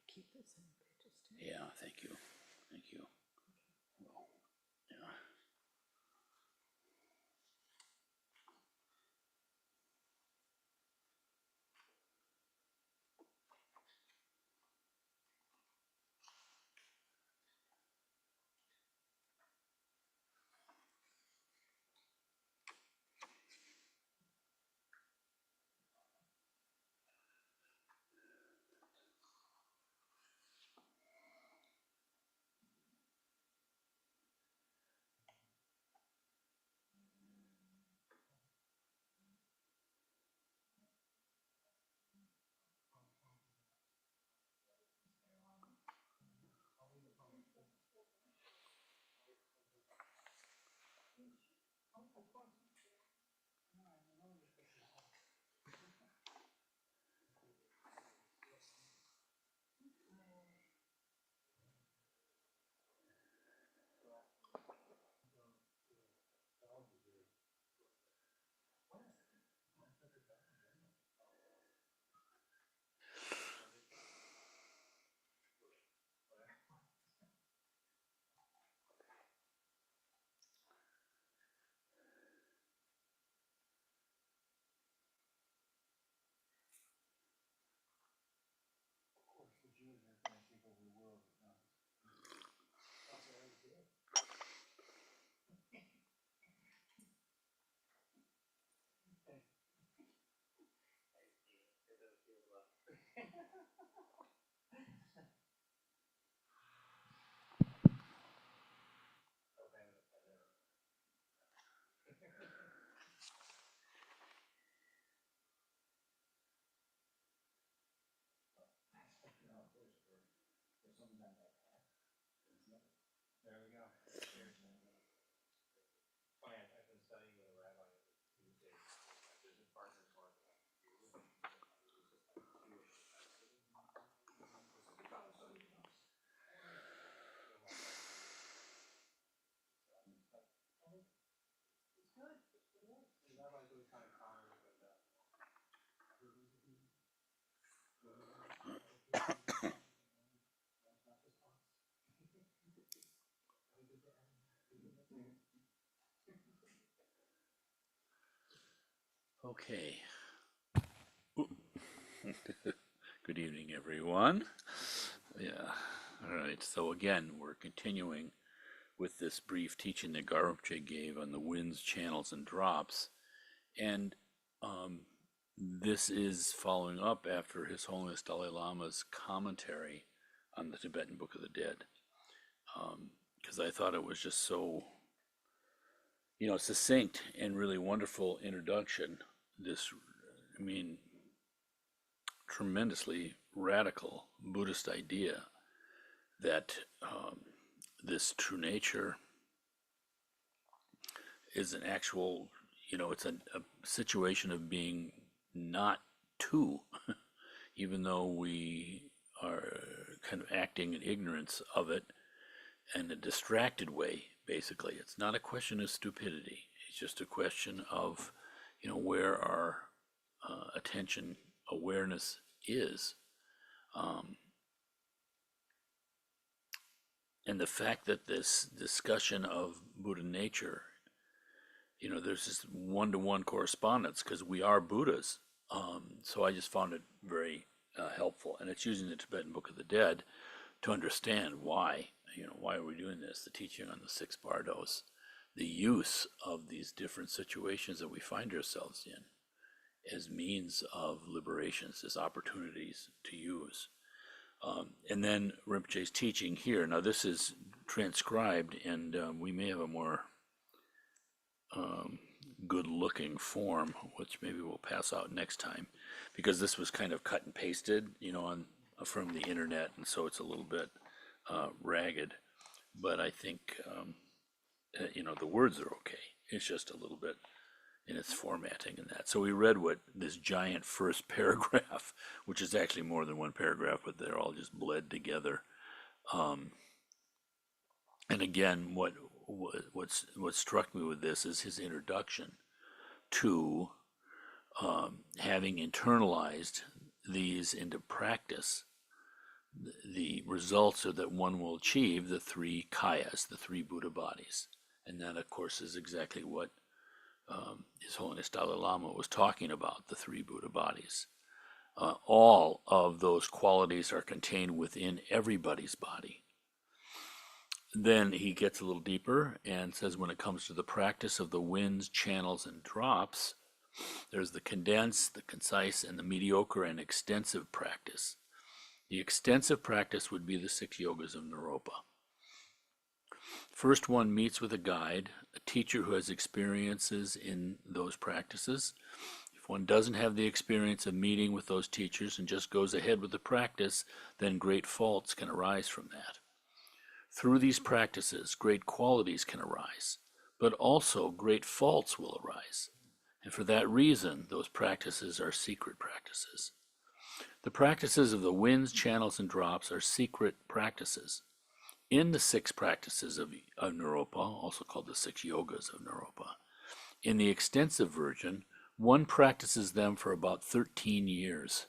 Keep the same pages too. Yeah, thank you. Thank you. Well, yeah. Okay. Good evening, everyone. Yeah. All right. So again, we're continuing with this brief teaching that Rinpoche gave on the winds, channels, and drops, and this is following up after His Holiness Dalai Lama's commentary on the Tibetan Book of the Dead, because I thought it was just so, succinct and really wonderful introduction. This, I mean, tremendously radical Buddhist idea that this true nature is an actual, it's a situation of being not two, even though we are kind of acting in ignorance of it in a distracted way, basically. It's not a question of stupidity, it's just a question of, where our attention, awareness is. Um, and the fact that this discussion of Buddha nature, there's this one-to-one correspondence because we are Buddhas. So I just found it very helpful, and it's using the Tibetan Book of the Dead to understand why. Why are we doing this? The teaching on the six bardos, the use of these different situations that we find ourselves in as means of liberations, as opportunities to use. And then Rinpoche's teaching here. Now this is transcribed, and we may have a more good-looking form, which maybe we'll pass out next time, because this was kind of cut and pasted, on from the internet, and so it's a little bit ragged. But I think the words are okay. It's just a little bit in its formatting and that. So we read what this giant first paragraph, which is actually more than one paragraph, but they're all just bled together. And again, what struck me with this is his introduction to having internalized these into practice, the results are that one will achieve the three kayas, the three Buddha bodies. And that, of course, is exactly what His Holiness Dalai Lama was talking about, the three Buddha bodies. All of those qualities are contained within everybody's body. Then he gets a little deeper and says when it comes to the practice of the winds, channels, and drops, there's the condensed, the concise, and the mediocre and extensive practice. The extensive practice would be the 6 yogas of Naropa. First, one meets with a guide, a teacher who has experiences in those practices. If one doesn't have the experience of meeting with those teachers and just goes ahead with the practice, then great faults can arise from that. Through these practices, great qualities can arise, but also great faults will arise. And for that reason, those practices are secret practices. The practices of the winds, channels, and drops are secret practices. In the 6 practices of Naropa, also called the 6 yogas of Naropa, in the extensive version, one practices them for about 13 years.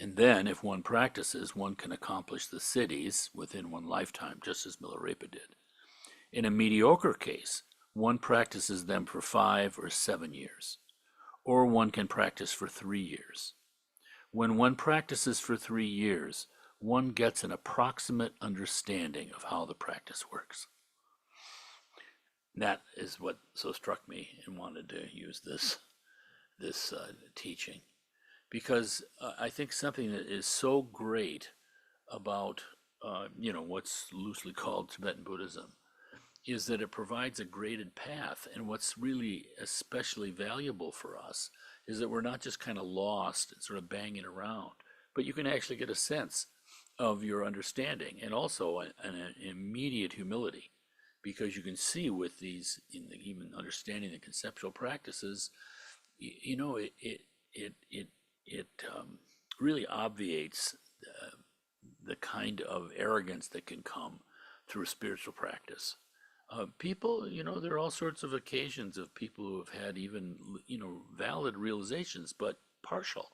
And then, if one practices, one can accomplish the siddhis within one lifetime, just as Milarepa did. In a mediocre case, one practices them for 5 or 7 years, or one can practice for 3 years. When one practices for 3 years, one gets an approximate understanding of how the practice works. That is what so struck me and wanted to use this teaching, because I think something that is so great about what's loosely called Tibetan Buddhism is that it provides a graded path, and what's really especially valuable for us is that we're not just kind of lost and sort of banging around, but you can actually get a sense of your understanding, and also an immediate humility, because you can see with these, even understanding the conceptual practices, it really obviates the kind of arrogance that can come through spiritual practice. People, there are all sorts of occasions of people who have had even, valid realizations, but partial.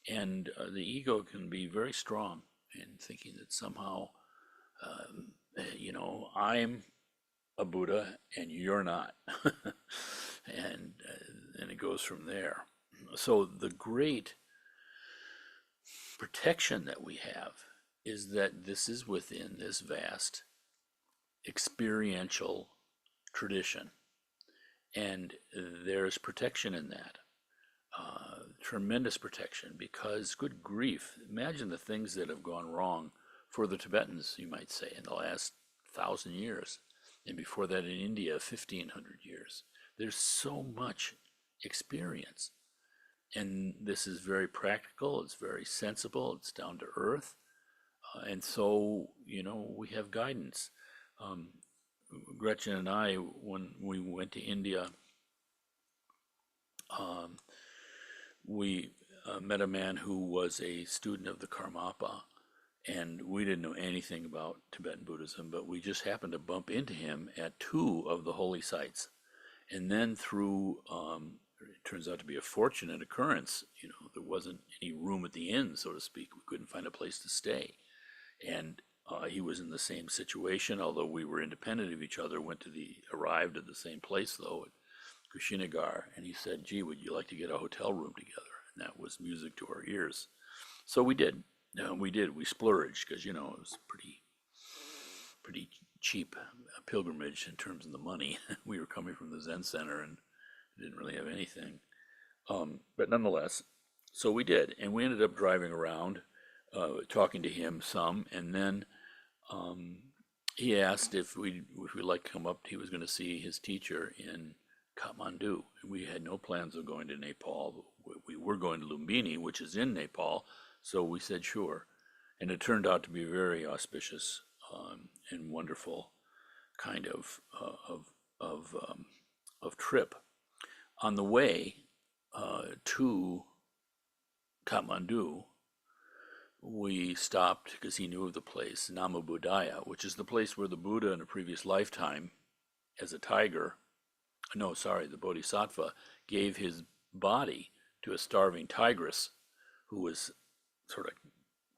And the ego can be very strong in thinking that somehow, I'm a Buddha and you're not. and it goes from there. So the great protection that we have is that this is within this vast experiential tradition, and there's protection in that, tremendous protection, because good grief, imagine the things that have gone wrong for the Tibetans, you might say, in the last 1,000 years, and before that in India 1,500 years. There's so much experience, and this is very practical, it's very sensible, it's down to earth, and so we have guidance. Gretchen and I, when we went to India, we met a man who was a student of the Karmapa, and we didn't know anything about Tibetan Buddhism, but we just happened to bump into him at 2 of the holy sites. And then through, it turns out to be a fortunate occurrence, there wasn't any room at the inn, so to speak. We couldn't find a place to stay. And he was in the same situation, although we were independent of each other, arrived at the same place though, at Kushinagar, and he said, gee, would you like to get a hotel room together? And that was music to our ears. So we did. We splurged, because, it was pretty cheap pilgrimage in terms of the money. We were coming from the Zen Center and didn't really have anything. But nonetheless, so we did. And we ended up driving around, talking to him some, and then he asked if we'd like to come up. He was going to see his teacher in Kathmandu. We had no plans of going to Nepal. We were going to Lumbini, which is in Nepal, so we said sure. And it turned out to be a very auspicious and wonderful kind of trip. On the way to Kathmandu, we stopped, because he knew of the place, Nama Buddhaya, which is the place where the Buddha in a previous lifetime, as a tiger, the Bodhisattva, gave his body to a starving tigress who was sort of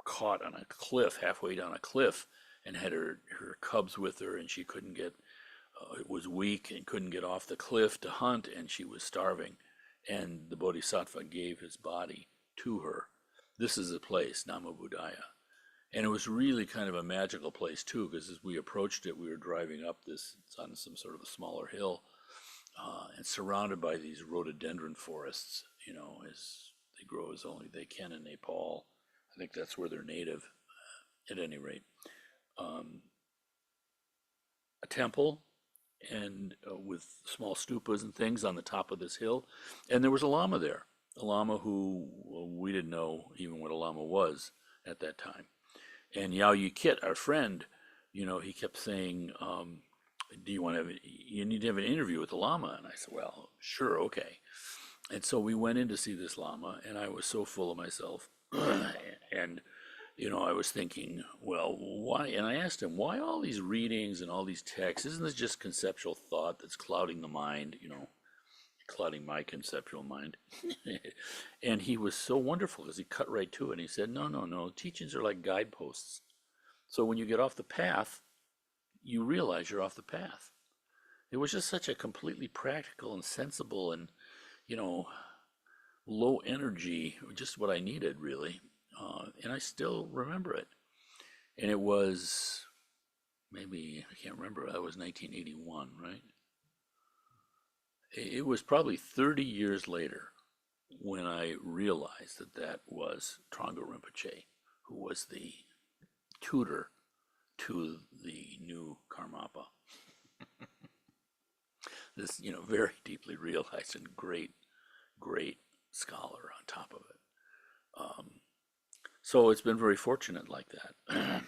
caught on a cliff, halfway down a cliff, and had her cubs with her, and she couldn't get, was weak and couldn't get off the cliff to hunt, and she was starving. And the Bodhisattva gave his body to her. This is the place, Namo Buddhaya. And it was really kind of a magical place too, because as we approached it, we were driving up this, it's on some sort of a smaller hill, and surrounded by these rhododendron forests, as they grow as only they can in Nepal. I think that's where they're native, at any rate. A temple, and with small stupas and things on the top of this hill. And there was a lama there, a lama who, well, we didn't know even what a lama was at that time. And Yao Yi Kit, our friend, he kept saying, do you want to you need to have an interview with the lama? And I said, well, sure, okay. And so we went in to see this lama, and I was so full of myself. And, I was thinking, well, why? And I asked him, why all these readings and all these texts? Isn't this just conceptual thought that's clouding the mind, clouding my conceptual mind? And he was so wonderful because he cut right to it. And he said, no, teachings are like guideposts. So when you get off the path, you realize you're off the path. It was just such a completely practical and sensible and, low energy, just what I needed, really. And I still remember it. And it was maybe, I can't remember, that was 1981, right? It was probably 30 years later when I realized that was Trungpa Rinpoche, who was the tutor to the new Karmapa. This, very deeply realized and great scholar on top of it. So it's been very fortunate like that.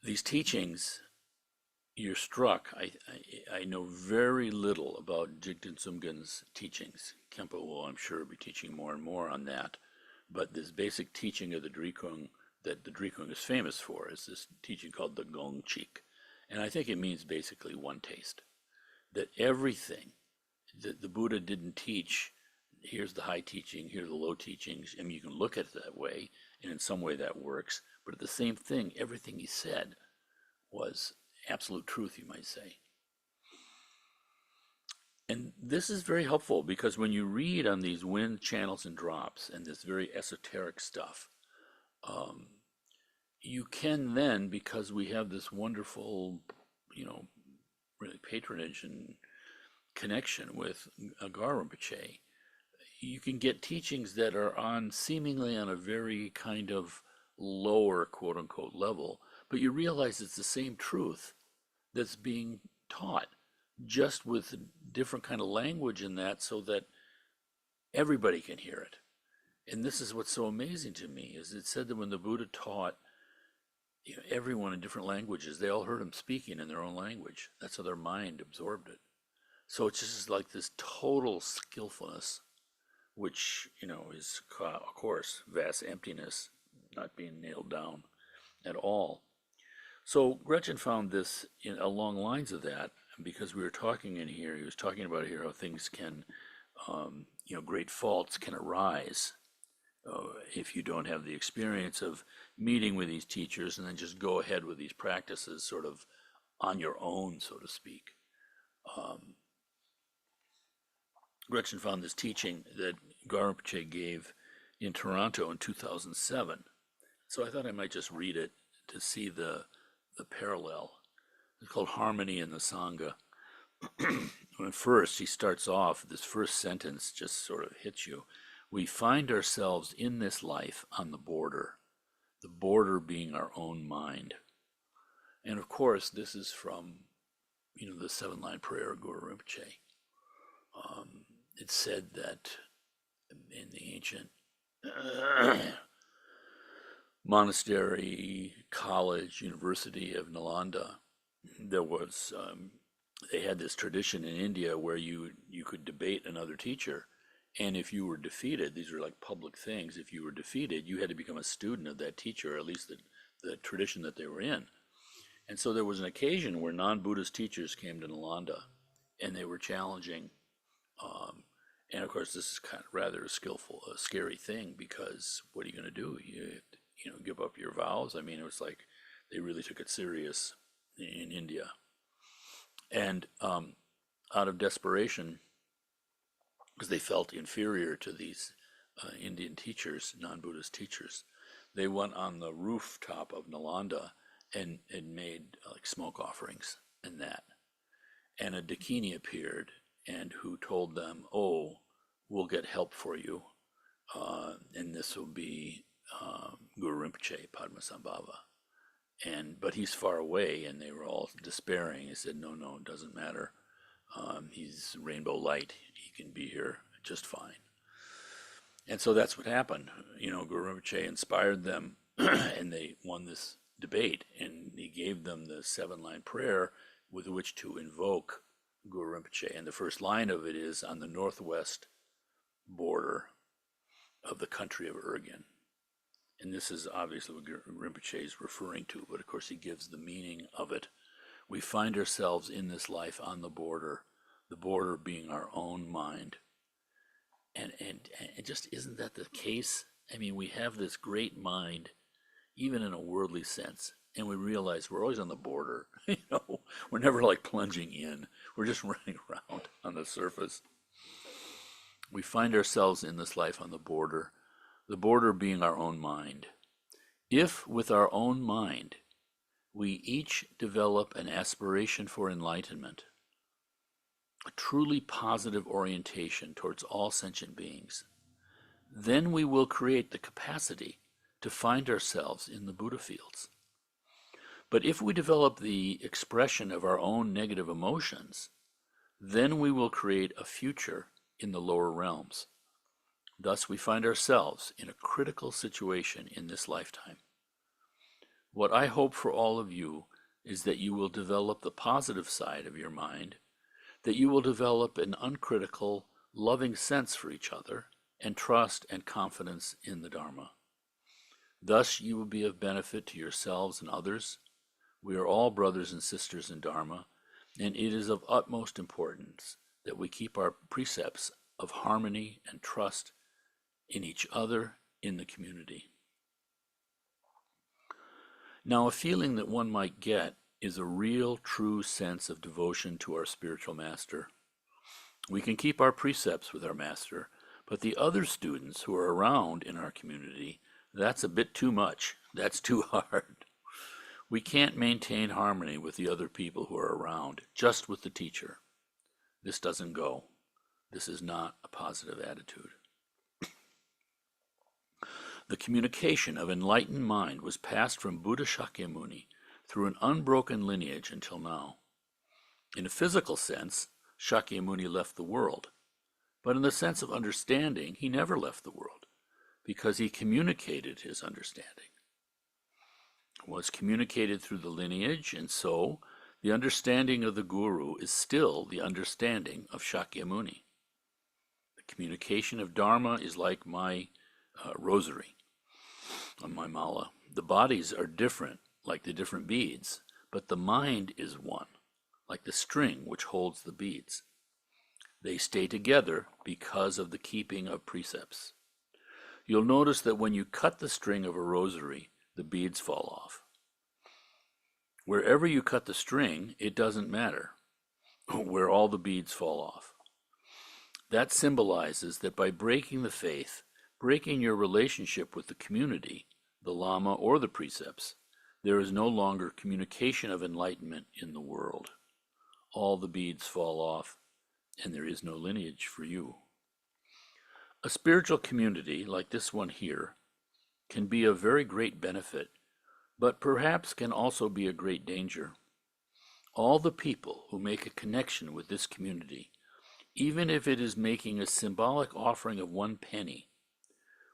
These teachings, you're struck. I know very little about Jigten Sumgön's teachings. Kempo will, I'm sure, be teaching more and more on that. But this basic teaching of the Drikung that the Drikung is famous for is this teaching called the Gong Chik. And I think it means basically one taste. That everything that the Buddha didn't teach, here's the high teaching, here are the low teachings. I mean, you can look at it that way, and in some way that works. But at the same thing, everything he said was absolute truth, you might say. And this is very helpful because when you read on these wind channels and drops and this very esoteric stuff, you can then, because we have this wonderful, really patronage and connection with Garchen Rinpoche, you can get teachings that are seemingly on a very kind of lower quote unquote level, but you realize it's the same truth that's being taught, just with different kind of language in that so that everybody can hear it. And this is what's so amazing to me, is it said that when the Buddha taught everyone in different languages, they all heard him speaking in their own language. That's how their mind absorbed it. So it's just like this total skillfulness, which, is, of course, vast emptiness, not being nailed down at all. So Gretchen found this along lines of that, because we were talking in here, he was talking about here how things can, great faults can arise if you don't have the experience of meeting with these teachers and then just go ahead with these practices sort of on your own, so to speak. Gretchen found this teaching that Garchen Rinpoche gave in Toronto in 2007. So I thought I might just read it to see the parallel. It's called Harmony in the Sangha. When first he starts off, this first sentence just sort of hits you. We find ourselves in this life on the border being our own mind. And of course, this is from, the 7-line prayer of Guru Rinpoche. It said that in the ancient monastery, college, university of Nalanda, there was, they had this tradition in India where you could debate another teacher. And if you were defeated, these are like public things, if you were defeated, you had to become a student of that teacher, or at least the tradition that they were in. And so there was an occasion where non-Buddhist teachers came to Nalanda, and they were challenging And of course, this is kind of rather a scary thing, because what are you going to do? You know, give up your vows? I mean, it was like they really took it serious in India. And out of desperation, because they felt inferior to these Indian teachers, non-Buddhist teachers, they went on the rooftop of Nalanda and made like smoke offerings and that. And a Dakini appeared and who told them, "Oh, we'll get help for you, and this will be Guru Rinpoche, Padmasambhava." But he's far away, and they were all despairing. He said, "No, no, it doesn't matter. He's rainbow light. He can be here just fine." And so that's what happened. You know, Guru Rinpoche inspired them, and they won this debate. And he gave them the 7-line prayer with which to invoke Guru Rinpoche. And the first line of it is on the northwest border of the country of Urgen. And this is obviously what Rinpoche is referring to, but of course he gives the meaning of it. We find ourselves in this life on the border being our own mind. And just isn't that the case? I mean, we have this great mind, even in a worldly sense, and we realize we're always on the border. You know, we're never like plunging in. We're just running around on the surface. We find ourselves in this life on the border being our own mind. If with our own mind we each develop an aspiration for enlightenment, a truly positive orientation towards all sentient beings, then we will create the capacity to find ourselves in the Buddha fields. But if we develop the expression of our own negative emotions, then we will create a future in the lower realms. Thus, we find ourselves in a critical situation in this lifetime. What I hope for all of you is that you will develop the positive side of your mind, that you will develop an uncritical, loving sense for each other, and trust and confidence in the Dharma. Thus, you will be of benefit to yourselves and others. We are all brothers and sisters in Dharma, and it is of utmost importance that we keep our precepts of harmony and trust in each other, in the community. Now, a feeling that one might get is a real, true sense of devotion to our spiritual master. We can keep our precepts with our master, but the other students who are around in our community, that's a bit too much. That's too hard. We can't maintain harmony with the other people who are around, just with the teacher. This doesn't go. This is not a positive attitude. The communication of enlightened mind was passed from Buddha Shakyamuni through an unbroken lineage until now. In a physical sense, Shakyamuni left the world, but in the sense of understanding, he never left the world, because he communicated his understanding. It was communicated through the lineage, and so the understanding of the Guru is still the understanding of Shakyamuni. The communication of Dharma is like my rosary on my mala. The bodies are different, like the different beads, but the mind is one, like the string which holds the beads. They stay together because of the keeping of precepts. You'll notice that when you cut the string of a rosary, the beads fall off. Wherever you cut the string, it doesn't matter where all the beads fall off. That symbolizes that by breaking the faith, breaking your relationship with the community, the Lama, or the precepts, there is no longer communication of enlightenment in the world. All the beads fall off, and there is no lineage for you. A spiritual community like this one here can be of very great benefit, but perhaps can also be a great danger. All the people who make a connection with this community, even if it is making a symbolic offering of 1 penny,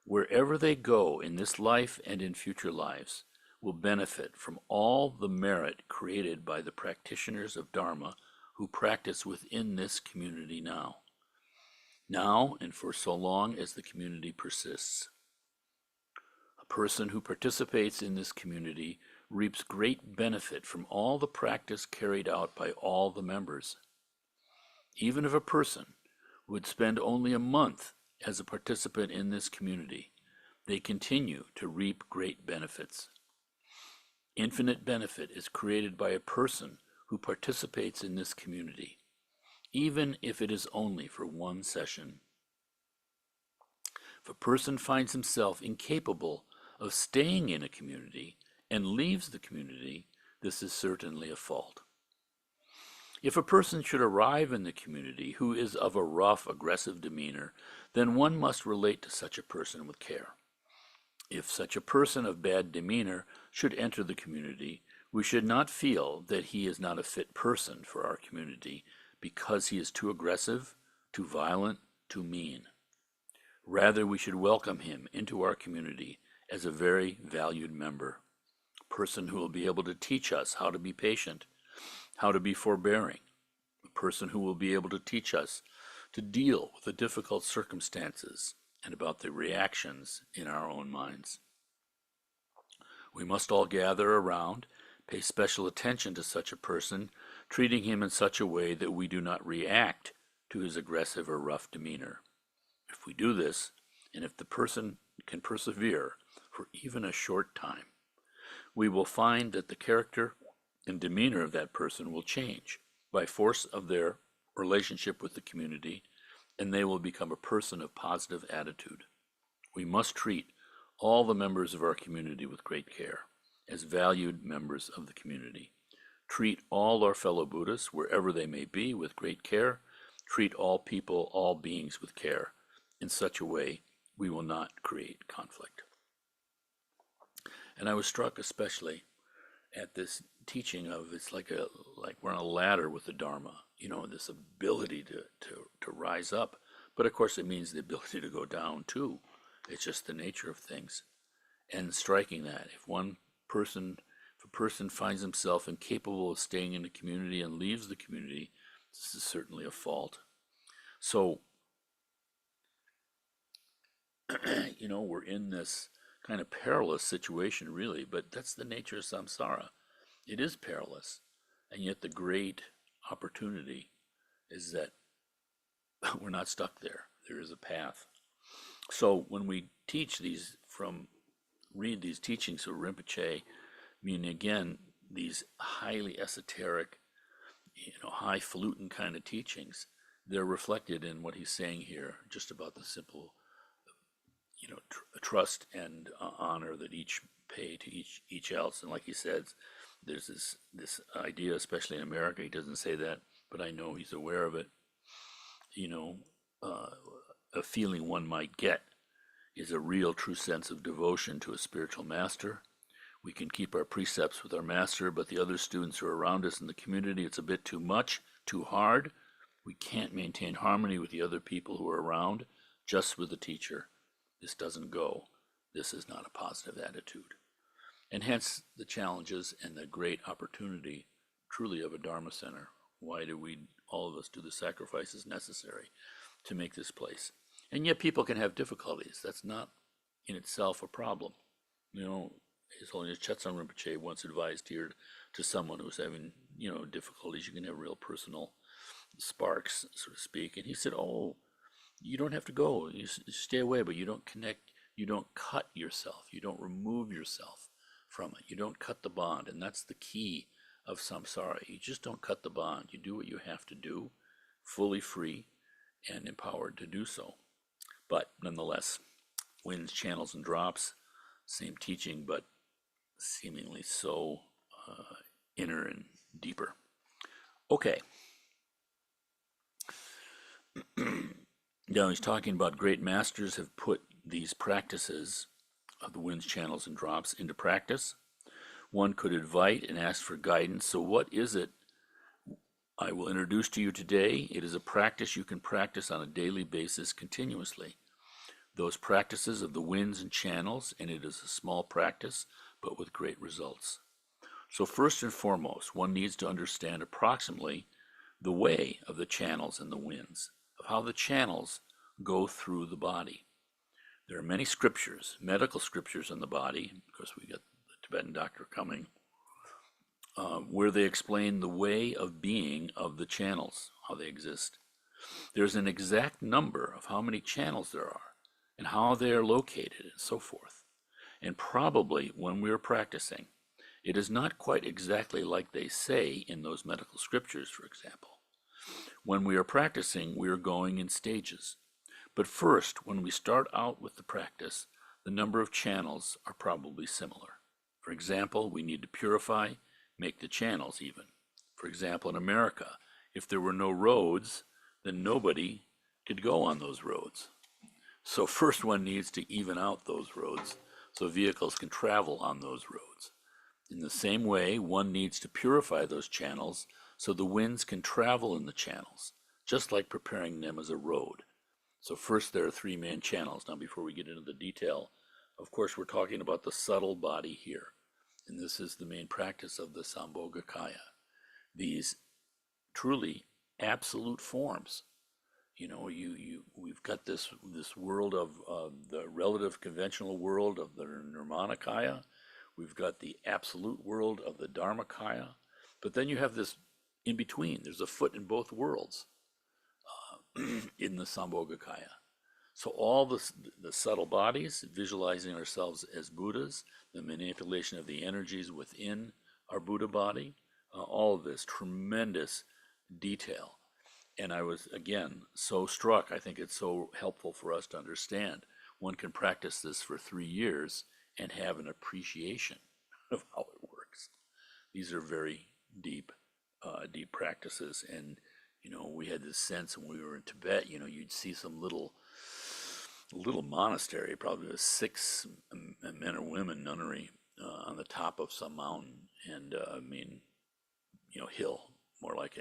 wherever they go in this life and in future lives, will benefit from all the merit created by the practitioners of Dharma who practice within this community now. Now and for so long as the community persists. A person who participates in this community reaps great benefit from all the practice carried out by all the members. Even if a person would spend only a month as a participant in this community, they continue to reap great benefits. Infinite benefit is created by a person who participates in this community, even if it is only for one session. If a person finds himself incapable of staying in a community and leaves the community, this is certainly a fault. If a person should arrive in the community who is of a rough, aggressive demeanor, then one must relate to such a person with care. If such a person of bad demeanor should enter the community, we should not feel that he is not a fit person for our community because he is too aggressive, too violent, too mean. Rather, we should welcome him into our community as a very valued member, a person who will be able to teach us how to be patient, how to be forbearing, a person who will be able to teach us to deal with the difficult circumstances and about the reactions in our own minds. We must all gather around, pay special attention to such a person, treating him in such a way that we do not react to his aggressive or rough demeanor. If we do this, and if the person can persevere for even a short time, we will find that the character and demeanor of that person will change by force of their relationship with the community, and they will become a person of positive attitude. We must treat all the members of our community with great care, as valued members of the community. Treat all our fellow Buddhists, wherever they may be, with great care. Treat all people, all beings with care. In such a way, we will not create conflict. And I was struck especially at this teaching of it's like we're on a ladder with the Dharma, this ability to rise up. But of course it means the ability to go down too. It's just the nature of things. And striking that, if a person finds himself incapable of staying in the community and leaves the community, this is certainly a fault. So, we're in this kind of perilous situation, really, but that's the nature of samsara. It is perilous, and yet the great opportunity is that we're not stuck there. There is a path. So when we read these teachings of Rinpoche, meaning again, these highly esoteric, highfalutin kind of teachings, they're reflected in what he's saying here, just about the simple, trust and honor that each pay to each else. And like he says, there's this idea, especially in America, he doesn't say that, but I know he's aware of it. A feeling one might get is a real true sense of devotion to a spiritual master. We can keep our precepts with our master, but the other students who are around us in the community, it's a bit too much, too hard. We can't maintain harmony with the other people who are around, just with the teacher. This doesn't go. This is not a positive attitude. And hence the challenges and the great opportunity truly of a Dharma center. Why do all of us, do the sacrifices necessary to make this place? And yet people can have difficulties. That's not in itself a problem. His Holiness Chetson Rinpoche once advised here to someone who's having, difficulties. You can have real personal sparks, so to speak. And he said, you don't have to go. You stay away, but you don't connect. You don't cut yourself. You don't remove yourself from it. You don't cut the bond. And that's the key of samsara. You just don't cut the bond. You do what you have to do, fully free and empowered to do so. But nonetheless, winds, channels, and drops, same teaching, but seemingly so inner and deeper. Okay. Now he's talking about great masters have put these practices of the winds, channels, and drops into practice. One could invite and ask for guidance. So what is it I will introduce to you today? It is a practice you can practice on a daily basis continuously. Those practices of the winds and channels, and it is a small practice, but with great results. So first and foremost, one needs to understand approximately the way of the channels and the winds, of how the channels go through the body. There are many scriptures, medical scriptures in the body. Of course, we got the Tibetan doctor coming, where they explain the way of being of the channels, how they exist. There's an exact number of how many channels there are and how they are located and so forth. And probably when we are practicing, it is not quite exactly like they say in those medical scriptures, for example. When we are practicing, we are going in stages. But first, when we start out with the practice, the number of channels are probably similar. For example, we need to purify, make the channels even. For example, in America, if there were no roads, then nobody could go on those roads. So first one needs to even out those roads so vehicles can travel on those roads. In the same way, one needs to purify those channels so the winds can travel in the channels, just like preparing them as a road. So first there are three main channels. Now before we get into the detail, of course we're talking about the subtle body here. And this is the main practice of the Sambhogakaya. These truly absolute forms. You know, we've got this world of the relative conventional world of the Nirmanakaya. We've got the absolute world of the Dharmakaya. But then you have this in between. There's a foot in both worlds in the Sambhogakaya. So all the subtle bodies, visualizing ourselves as Buddhas, the manipulation of the energies within our Buddha body, all of this tremendous detail. And I was, again, so struck. I think it's so helpful for us to understand. One can practice this for 3 years and have an appreciation of how it works. These are very deep, deep practices. And, you know, we had this sense when we were in Tibet, you know, you'd see some little monastery, probably with 6 men or women nunnery on the top of some mountain. And, I mean, you know, hill, more like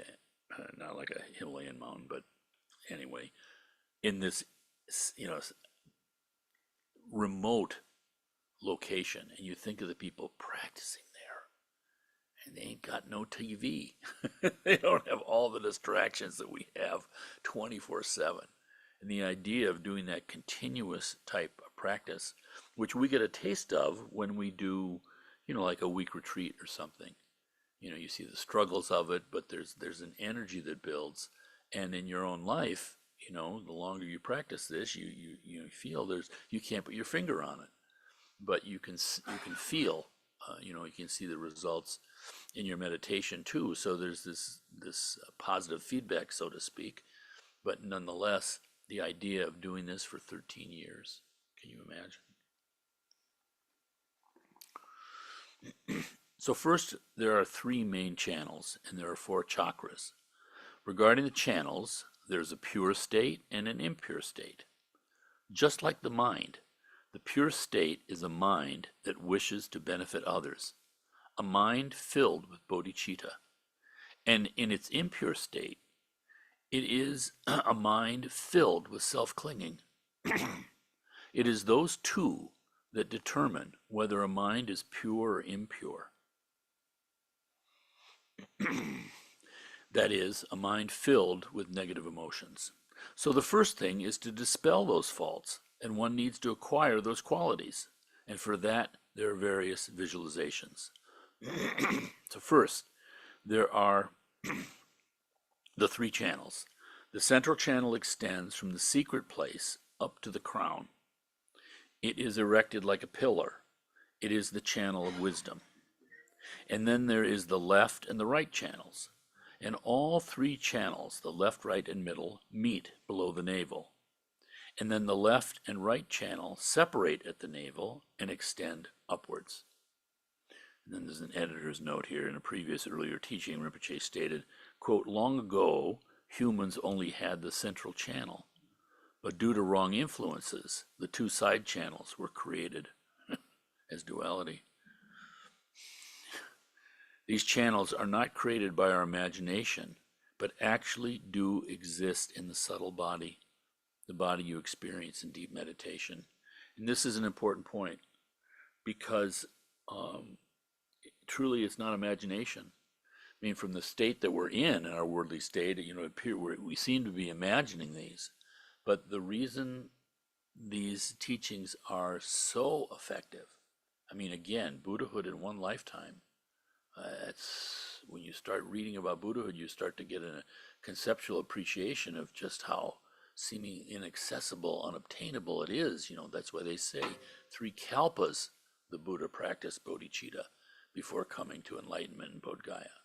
not like a Himalayan mountain, but anyway, in this, you know, remote location, and you think of the people practicing there, and they ain't got no TV. They don't have all the distractions that we have 24/7. And the idea of doing that continuous type of practice, which we get a taste of when we do, you know, like a week retreat or something. You know, you see the struggles of it, but there's an energy that builds. And in your own life, you know, the longer you practice this, you feel you can't put your finger on it, but you can feel, you know, you can see the results in your meditation too. So there's this positive feedback, so to speak. But nonetheless, the idea of doing this for 13 years, can you imagine? So first, there are 3 main channels, and there are 4 chakras. Regarding the channels, there's a pure state and an impure state. Just like the mind, the pure state is a mind that wishes to benefit others, a mind filled with bodhicitta. And in its impure state, it is a mind filled with self-clinging. It is those two that determine whether a mind is pure or impure. That is, a mind filled with negative emotions. So the first thing is to dispel those faults, and one needs to acquire those qualities. And for that, there are various visualizations. So first, there are the 3 channels. The central channel extends from the secret place up to the crown. It is erected like a pillar. It is the channel of wisdom. And then there is the left and the right channels. And all 3 channels, the left, right, and middle, meet below the navel. And then the left and right channel separate at the navel and extend upwards. And then there's an editor's note here. In a previous earlier teaching, Rinpoche stated, quote, long ago, humans only had the central channel. But due to wrong influences, the 2 side channels were created as duality. These channels are not created by our imagination, but actually do exist in the subtle body, the body you experience in deep meditation. And this is an important point because truly it's not imagination. I mean, from the state that we're in our worldly state, you know, we seem to be imagining these. But the reason these teachings are so effective, I mean, again, Buddhahood in one lifetime, It's when you start reading about Buddhahood, you start to get a conceptual appreciation of just how seeming inaccessible, unobtainable it is. That's why they say 3 kalpas the Buddha practiced bodhicitta before coming to enlightenment in Bodh Gaya.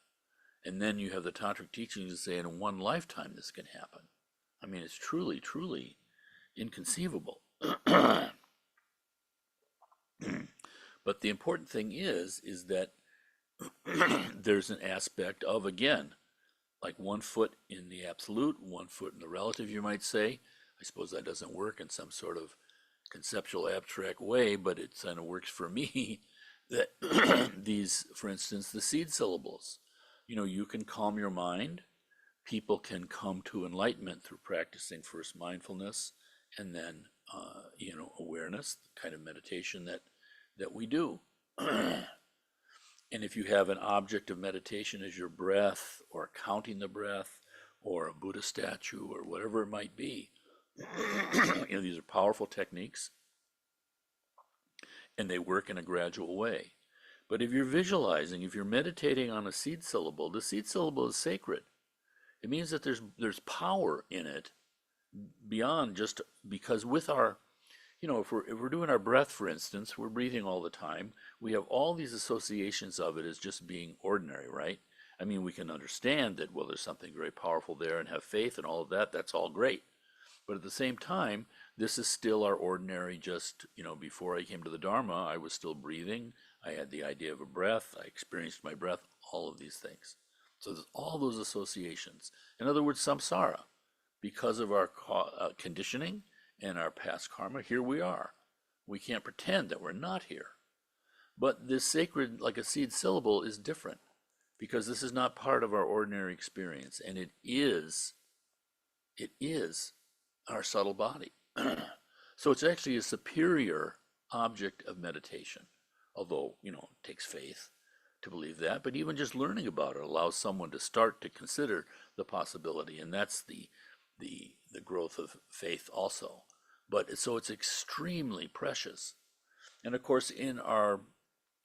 And then you have the tantric teachings that say in one lifetime this can happen. I mean, it's truly, truly inconceivable. But the important thing is that there's an aspect of, again, like 1 foot in the absolute, 1 foot in the relative, you might say. I suppose that doesn't work in some sort of conceptual abstract way, but it kind of works for me that these, for instance, the seed syllables, you can calm your mind. People can come to enlightenment through practicing first mindfulness and then, awareness, the kind of meditation that we do. And if you have an object of meditation as your breath, or counting the breath, or a Buddha statue, or whatever it might be, these are powerful techniques, and they work in a gradual way. But if you're visualizing, if you're meditating on a seed syllable, the seed syllable is sacred. It means that there's power in it beyond just because with our, if we're doing our breath, for instance, we're breathing all the time. We have all these associations of it as just being ordinary, right? I mean, we can understand that, well, there's something very powerful there and have faith and all of that. That's all great. But at the same time, this is still our ordinary, just, before I came to the Dharma, I was still breathing. I had the idea of a breath. I experienced my breath, all of these things. So there's all those associations. In other words, samsara. Because of our conditioning and our past karma, here we are. We can't pretend that we're not here. But this sacred, like a seed syllable, is different because this is not part of our ordinary experience, and it is our subtle body. So it's actually a superior object of meditation, although, it takes faith to believe that, but even just learning about it allows someone to start to consider the possibility, and that's the growth of faith also. But so it's extremely precious. And of course, in our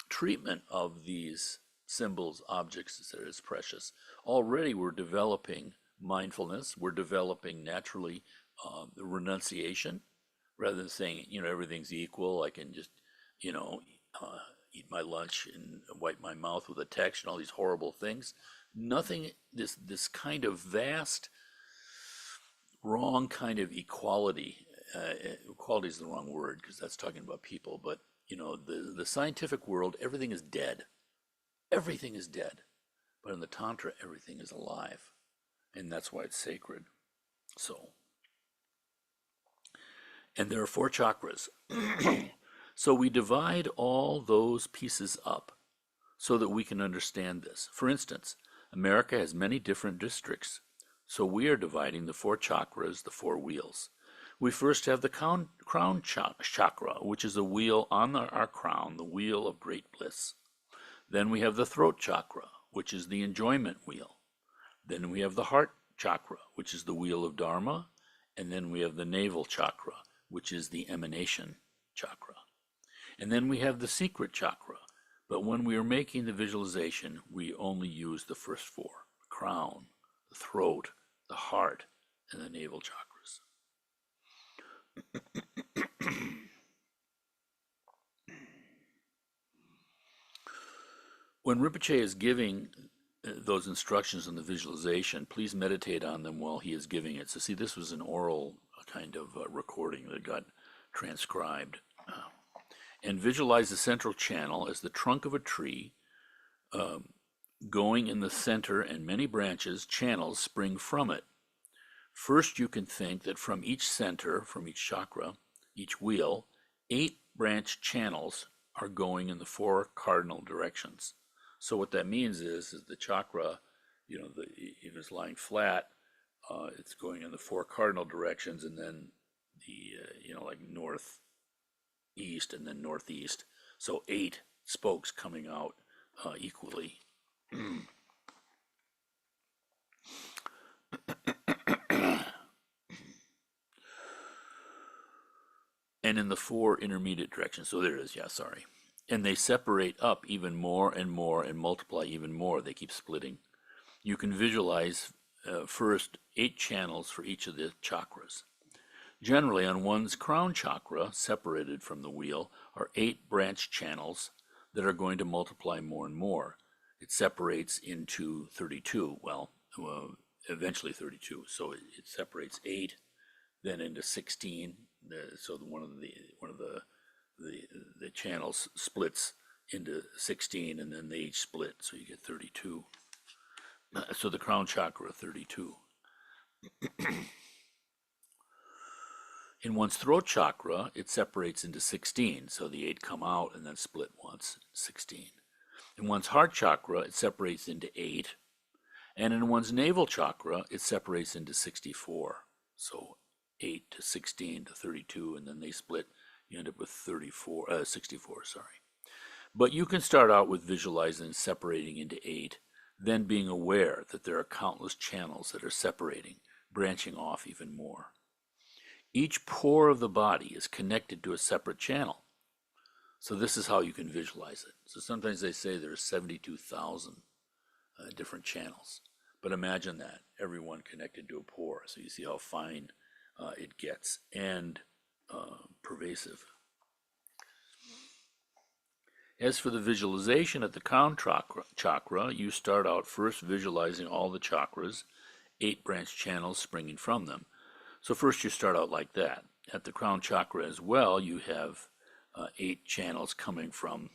treatment of these symbols, objects that is precious, already we're developing mindfulness. We're developing naturally renunciation, rather than saying, everything's equal. I can just, eat my lunch and wipe my mouth with a text and all these horrible things. Nothing, this kind of vast, wrong kind of equality. Equality is the wrong word because that's talking about people, but the scientific world, everything is dead. Everything is dead. But in the Tantra, everything is alive. And that's why it's sacred. So, and there are 4 chakras. So we divide all those pieces up so that we can understand this. For instance, America has many different districts. So we are dividing the 4 chakras, the 4 wheels. We first have the crown chakra, which is a wheel on our crown, the wheel of great bliss. Then we have the throat chakra, which is the enjoyment wheel. Then we have the heart chakra, which is the wheel of Dharma. And then we have the navel chakra, which is the emanation chakra. And then we have the secret chakra. But when we are making the visualization, we only use the first 4, the crown, the throat, the heart, and the navel chakras. When Rinpoche is giving those instructions on the visualization, please meditate on them while he is giving it. So see, this was an oral kind of recording that got transcribed. And visualize the central channel as the trunk of a tree going in the center, and many branches, channels, spring from it. First, you can think that from each center, from each chakra, each wheel, 8 branch channels are going in the 4 cardinal directions. So what that means is the chakra, if it's lying flat, it's going in the 4 cardinal directions, and then the, like north, east, and then northeast. So 8 spokes coming out equally. And in the 4 intermediate directions. So there it is, yeah, sorry. and they separate up even more and more and multiply even more. They keep splitting. You can visualize first 8 channels for each of the chakras. Generally, on one's crown chakra, separated from the wheel, are 8 branch channels that are going to multiply more and more. It separates into 32, eventually 32. So it separates 8, then into 16. So one of the channels splits into 16, and then they each split, so you get 32. So the crown chakra, 32. In one's throat chakra, it separates into 16, so the 8 come out and then split once, 16. In one's heart chakra, it separates into 8, and in one's navel chakra, it separates into 64. So 8 to 16 to 32, and then they split. You end up with 64, sorry. But you can start out with visualizing separating into 8, then being aware that there are countless channels that are separating, branching off even more. Each pore of the body is connected to a separate channel. So this is how you can visualize it. So sometimes they say there's 72,000 different channels. But imagine that, everyone connected to a pore. So you see how fine it gets and pervasive. As for the visualization at the crown chakra, you start out first visualizing all the chakras, 8 branch channels springing from them. So first you start out like that. At the crown chakra as well, you have 8 channels coming from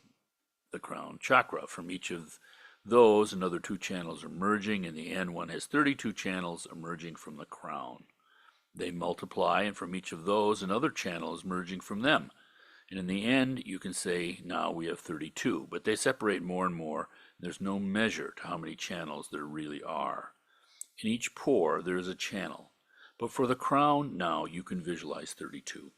the crown chakra. From each of those, another 2 channels are merging. In the end, one has 32 channels emerging from the crown. They multiply, and from each of those, another channel is merging from them. And in the end, you can say, now we have 32. But they separate more and more. There's no measure to how many channels there really are. In each pore, there is a channel. But for the crown, now you can visualize 32.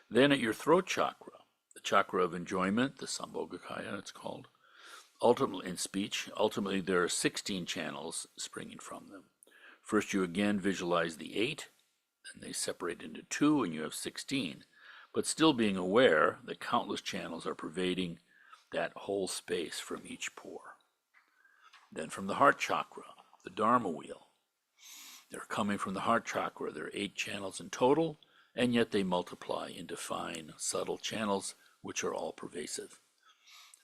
Then at your throat chakra, the chakra of enjoyment, the Sambhogakaya it's called, ultimately in speech, there are 16 channels springing from them. First you again visualize the 8, and they separate into 2, and you have 16. But still being aware that countless channels are pervading that whole space from each pore. Then from the heart chakra, the Dharma wheel, they're coming from the heart chakra. There are 8 channels in total, and yet they multiply into fine, subtle channels, which are all pervasive.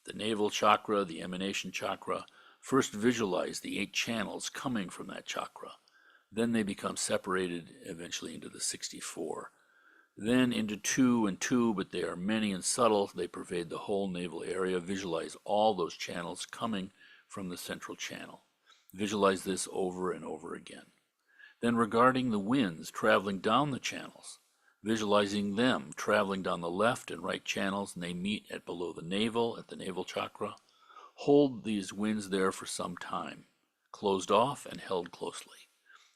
The navel chakra, the emanation chakra, first visualize the 8 channels coming from that chakra. Then they become separated eventually into the 64. Then into 2 and 2, but they are many and subtle. They pervade the whole navel area. Visualize all those channels coming from the central channel. Visualize this over and over again. Then regarding the winds traveling down the channels, visualizing them traveling down the left and right channels, and they meet at below the navel, at the navel chakra. Hold these winds there for some time, closed off and held closely.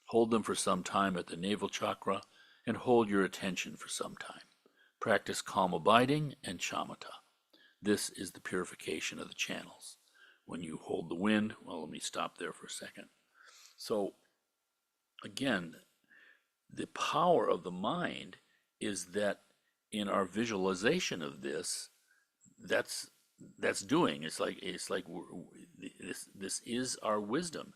Hold them for some time at the navel chakra, and hold your attention for some time. Practice calm abiding and shamatha. This is the purification of the channels. When you hold the wind, well, let me stop there for a second. So, again, the power of the mind is that in our visualization of this, that's doing. It's like this is our wisdom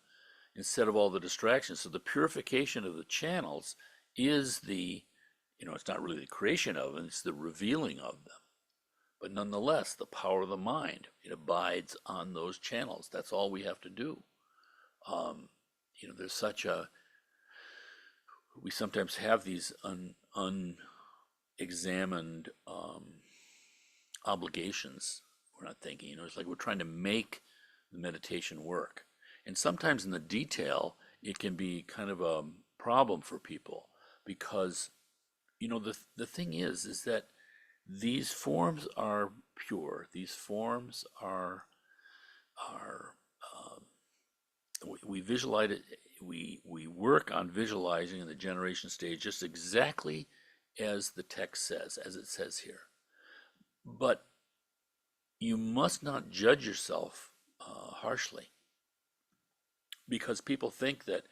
instead of all the distractions. So the purification of the channels is it's not really the creation of them, it's the revealing of them. But nonetheless, the power of the mind, it abides on those channels. That's all we have to do. There's we sometimes have these unexamined obligations. We're not thinking, it's like we're trying to make the meditation work. And sometimes in the detail, it can be kind of a problem for people because, the thing is that these forms are pure. These forms are we visualize it. We work on visualizing in the generation stage just exactly as the text says, as it says here. But you must not judge yourself harshly, because people think that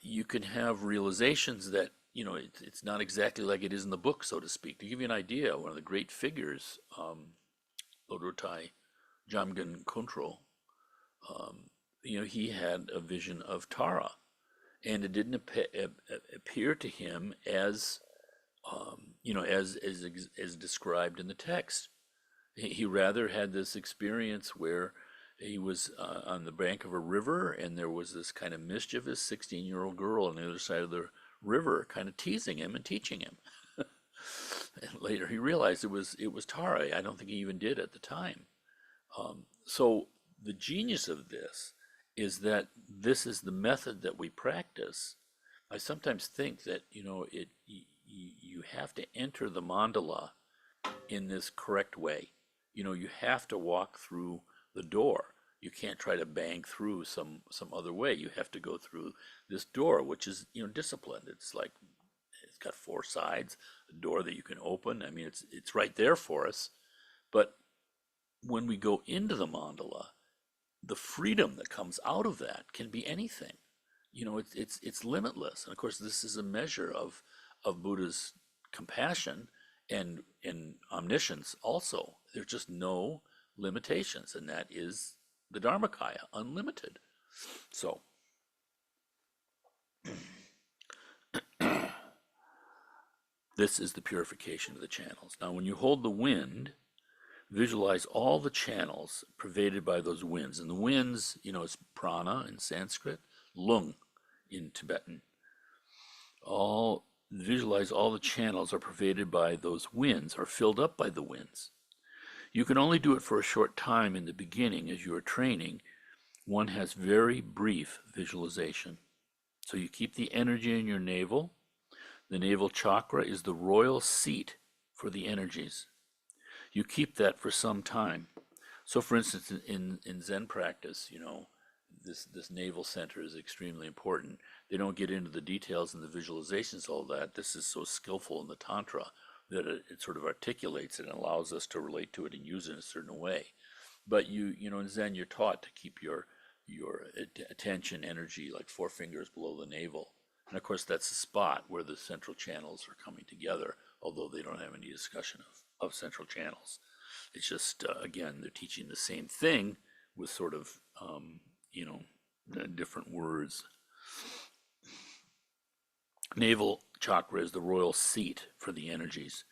you can have realizations that it's not exactly like it is in the book, so to speak. To give you an idea, one of the great figures Lodrotai Jamgon Khuntro, he had a vision of Tara, and it didn't appear to him as as described in the text. He rather had this experience where he was on the bank of a river, and there was this kind of mischievous 16-year-old girl on the other side of the river, kind of teasing him and teaching him. And later he realized it was Tara. I don't think he even did at the time. So the genius of this is that this is the method that we practice. I sometimes think that you have to enter the mandala in this correct way. You have to walk through the door. You can't try to bang through some other way. You have to go through this door, which is disciplined. It's like it's got four sides, a door that you can open. I mean, it's right there for us. But when we go into the mandala, the freedom that comes out of that can be anything. It's limitless. And of course, this is a measure of Buddha's compassion and omniscience also. There's just no limitations, and that is the Dharmakaya, unlimited. So this is the purification of the channels. Now, when you hold the wind, visualize all the channels pervaded by those winds. And the winds, it's prana in Sanskrit, lung in Tibetan. Visualize all the channels are pervaded by those winds, are filled up by the winds. You can only do it for a short time in the beginning as you are training. One has very brief visualization. So you keep the energy in your navel. The navel chakra is the royal seat for the energies. You keep that for some time. So for instance, in Zen practice, this navel center is extremely important. They don't get into the details and the visualizations, all that. This is so skillful in the Tantra that it sort of articulates it and allows us to relate to it and use it in a certain way. But in Zen, you're taught to keep your attention, energy, like 4 fingers below the navel. And of course, that's the spot where the central channels are coming together, although they don't have any discussion of central channels. It's just, again, they're teaching the same thing with sort of, different words. Navel chakra is the royal seat for the energies.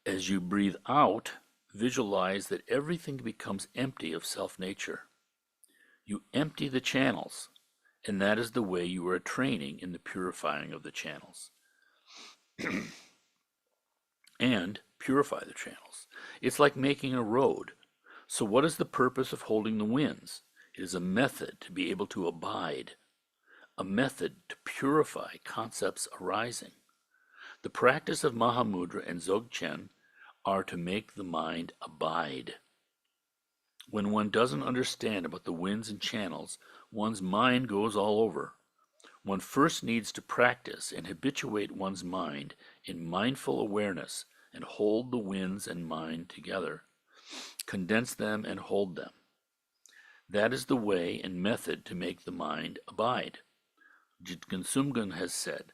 As you breathe out, visualize that everything becomes empty of self-nature. You empty the channels, and that is the way you are training in the purifying of the channels. And purify the channels. It's like making a road. So what is the purpose of holding the winds? It is a method to be able to abide, a method to purify concepts arising. The practice of Mahamudra and Dzogchen are to make the mind abide. When one doesn't understand about the winds and channels, one's mind goes all over. One first needs to practice and habituate one's mind in mindful awareness and hold the winds and mind together, condense them and hold them. That is the way and method to make the mind abide. Jitgen Sumgun has said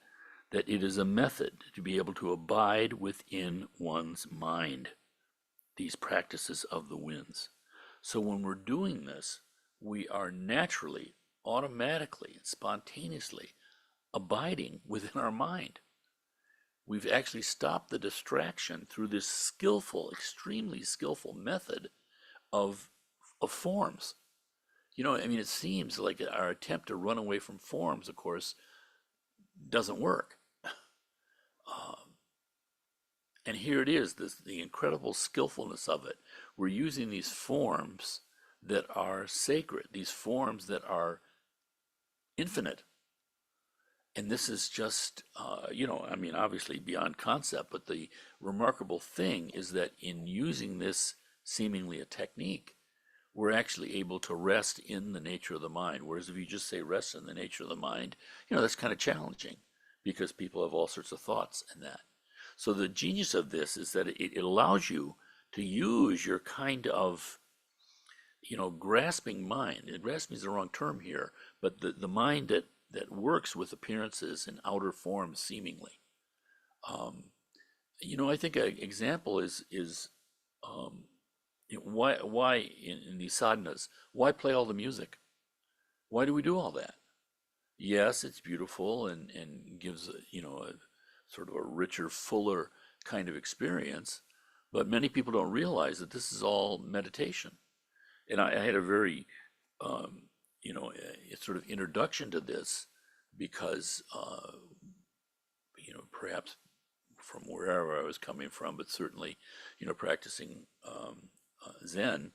that it is a method to be able to abide within one's mind, these practices of the winds. So when we're doing this, we are naturally, automatically, spontaneously abiding within our mind. We've actually stopped the distraction through this skillful, extremely skillful method of forms. It seems like our attempt to run away from forms, of course, doesn't work. And here it is, the incredible skillfulness of it. We're using these forms that are sacred, these forms that are infinite. And this is just, obviously beyond concept, but the remarkable thing is that in using this seemingly a technique, we're actually able to rest in the nature of the mind. Whereas if you just say rest in the nature of the mind, that's kind of challenging because people have all sorts of thoughts and that. So the genius of this is that it allows you to use your kind of, grasping mind. And grasping is the wrong term here, but the mind that works with appearances and outer forms seemingly. I think an example is why in these sadhanas, why play all the music? Why do we do all that? Yes, it's beautiful and gives a sort of a richer, fuller kind of experience, but many people don't realize that this is all meditation. And I had a very a sort of introduction to this because perhaps from wherever I was coming from, but certainly practicing Zen,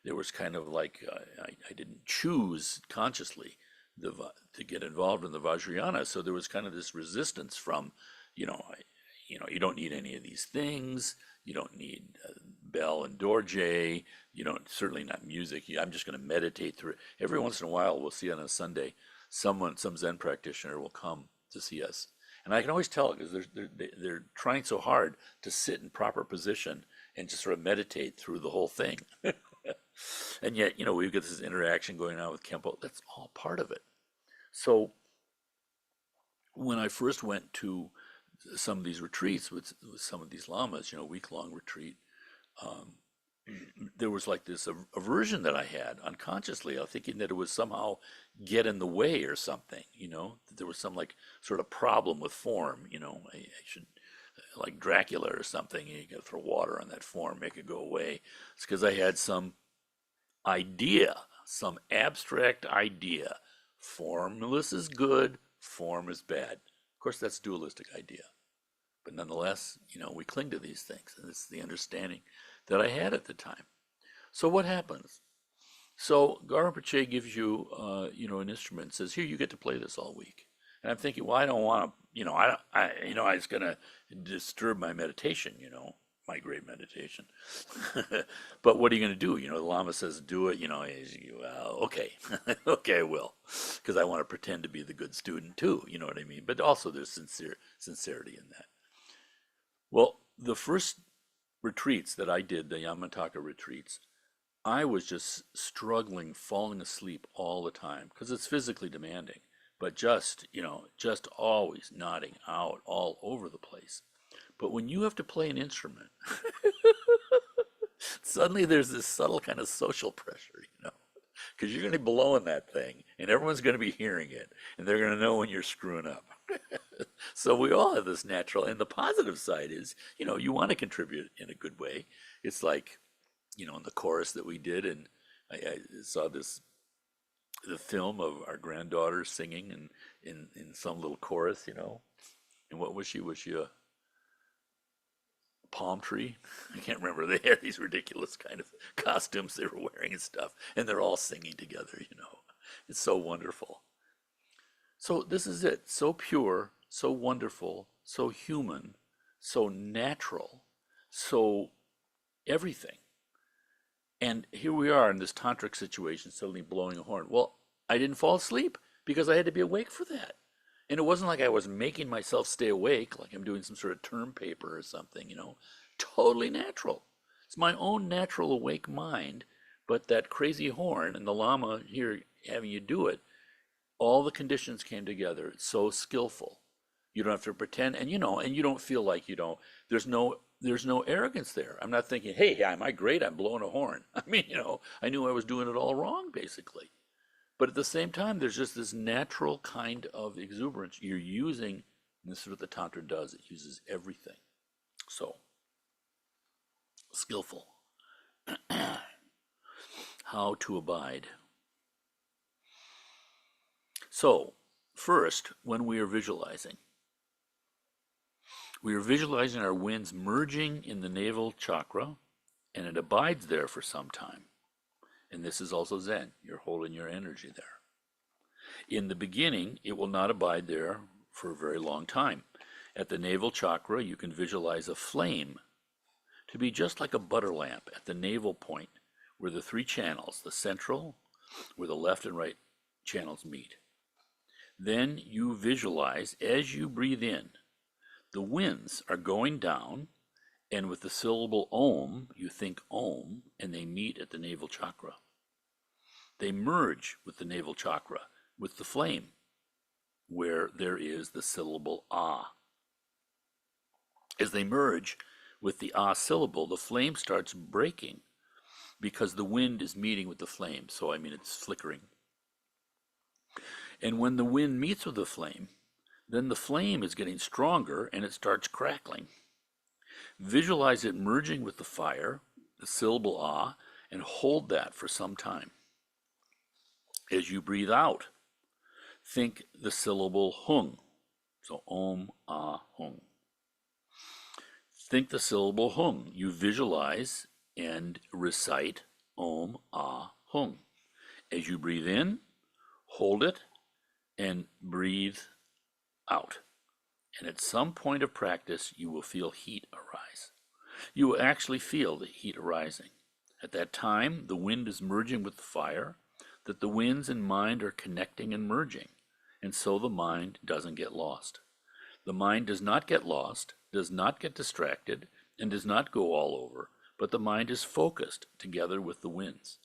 there was kind of like I didn't choose consciously to get involved in the Vajrayana, so there was kind of this resistance from, you don't need any of these things, you don't need bell and dorje, you don't certainly not music. I'm just going to meditate through it. Every once in a while, we'll see on a Sunday, some Zen practitioner will come to see us, and I can always tell because they're trying so hard to sit in proper position and just sort of meditate through the whole thing. And yet, we've got this interaction going on with Kempo. That's all part of it. So when I first went to some of these retreats with some of these lamas, week-long retreat, um, there was like this aversion that I had unconsciously, thinking that it was somehow get in the way or something, that there was some like sort of problem with form, I should, like Dracula or something, you got to throw water on that form, make it go away. It's because I had some idea, some abstract idea. Formless is good, form is bad. Of course, that's a dualistic idea. But nonetheless, we cling to these things, and it's the understanding that I had at the time. So what happens? So Rinpoche gives you, an instrument, and says, "Here, you get to play this all week." And I'm thinking, well, I don't want to, it's going to disturb my meditation, my great meditation. But what are you going to do? The Lama says, do it, well, okay, okay, I will, because I want to pretend to be the good student too, you know what I mean? But also there's sincerity in that. Well, the first retreats that I did, the Yamataka retreats, I was just struggling, falling asleep all the time because it's physically demanding, but just always nodding out all over the place. But when you have to play an instrument, suddenly there's this subtle kind of social pressure, because you're going to be blowing that thing and everyone's going to be hearing it and they're going to know when you're screwing up. So we all have this natural, and the positive side is, you want to contribute in a good way. It's like, in the chorus that we did, and I saw the film of our granddaughter singing in some little chorus, and what was she? Was she a palm tree? I can't remember. They had these ridiculous kind of costumes they were wearing and stuff, and they're all singing together, It's so wonderful. So this is it. So pure, so wonderful, so human, so natural, so everything. And here we are in this tantric situation, suddenly blowing a horn. Well, I didn't fall asleep because I had to be awake for that. And it wasn't like I was making myself stay awake, like I'm doing some sort of term paper or something, Totally natural. It's my own natural awake mind, but that crazy horn and the Lama here having you do it, all the conditions came together. It's so skillful. You don't have to pretend, and and you don't feel like there's no arrogance there. I'm not thinking, hey, am I great? I'm blowing a horn. I mean, I knew I was doing it all wrong, basically. But at the same time, there's just this natural kind of exuberance you're using, and this is what the Tantra does. It uses everything. So, skillful. How to abide. So, first, when we are visualizing our winds merging in the navel chakra, and it abides there for some time. And this is also Zen. You're holding your energy there. In the beginning, it will not abide there for a very long time. At the navel chakra, you can visualize a flame to be just like a butter lamp at the navel point, where the three channels, the central, where the left and right channels meet. Then you visualize, as you breathe in, the winds are going down, and with the syllable Om, you think Om, and they meet at the navel chakra. They merge with the navel chakra, with the flame, where there is the syllable Ah. As they merge with the Ah syllable, the flame starts breaking, because the wind is meeting with the flame. So, I mean, it's flickering. And when the wind meets with the flame, then the flame is getting stronger and it starts crackling. Visualize it merging with the fire, the syllable ah, and hold that for some time. As you breathe out, think the syllable hung. So om, ah, hung. Think the syllable hung. You visualize and recite om, ah, hung. As you breathe in, hold it and breathe out. And at some point of practice, you will feel heat arise. You will actually feel the heat arising. At that time, the wind is merging with the fire, that the winds and mind are connecting and merging, and so the mind doesn't get lost. The mind does not get lost, does not get distracted, and does not go all over, but the mind is focused together with the winds.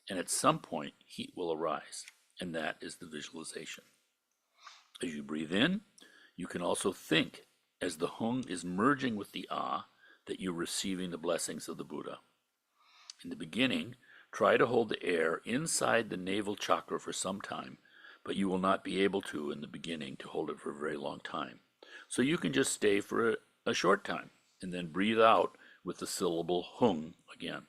And at some point, heat will arise, and that is the visualization. As you breathe in, you can also think, as the hung is merging with the ah, that you're receiving the blessings of the Buddha. In the beginning, try to hold the air inside the navel chakra for some time, but you will not be able to in the beginning to hold it for a very long time. So you can just stay for a short time and then breathe out with the syllable hung again.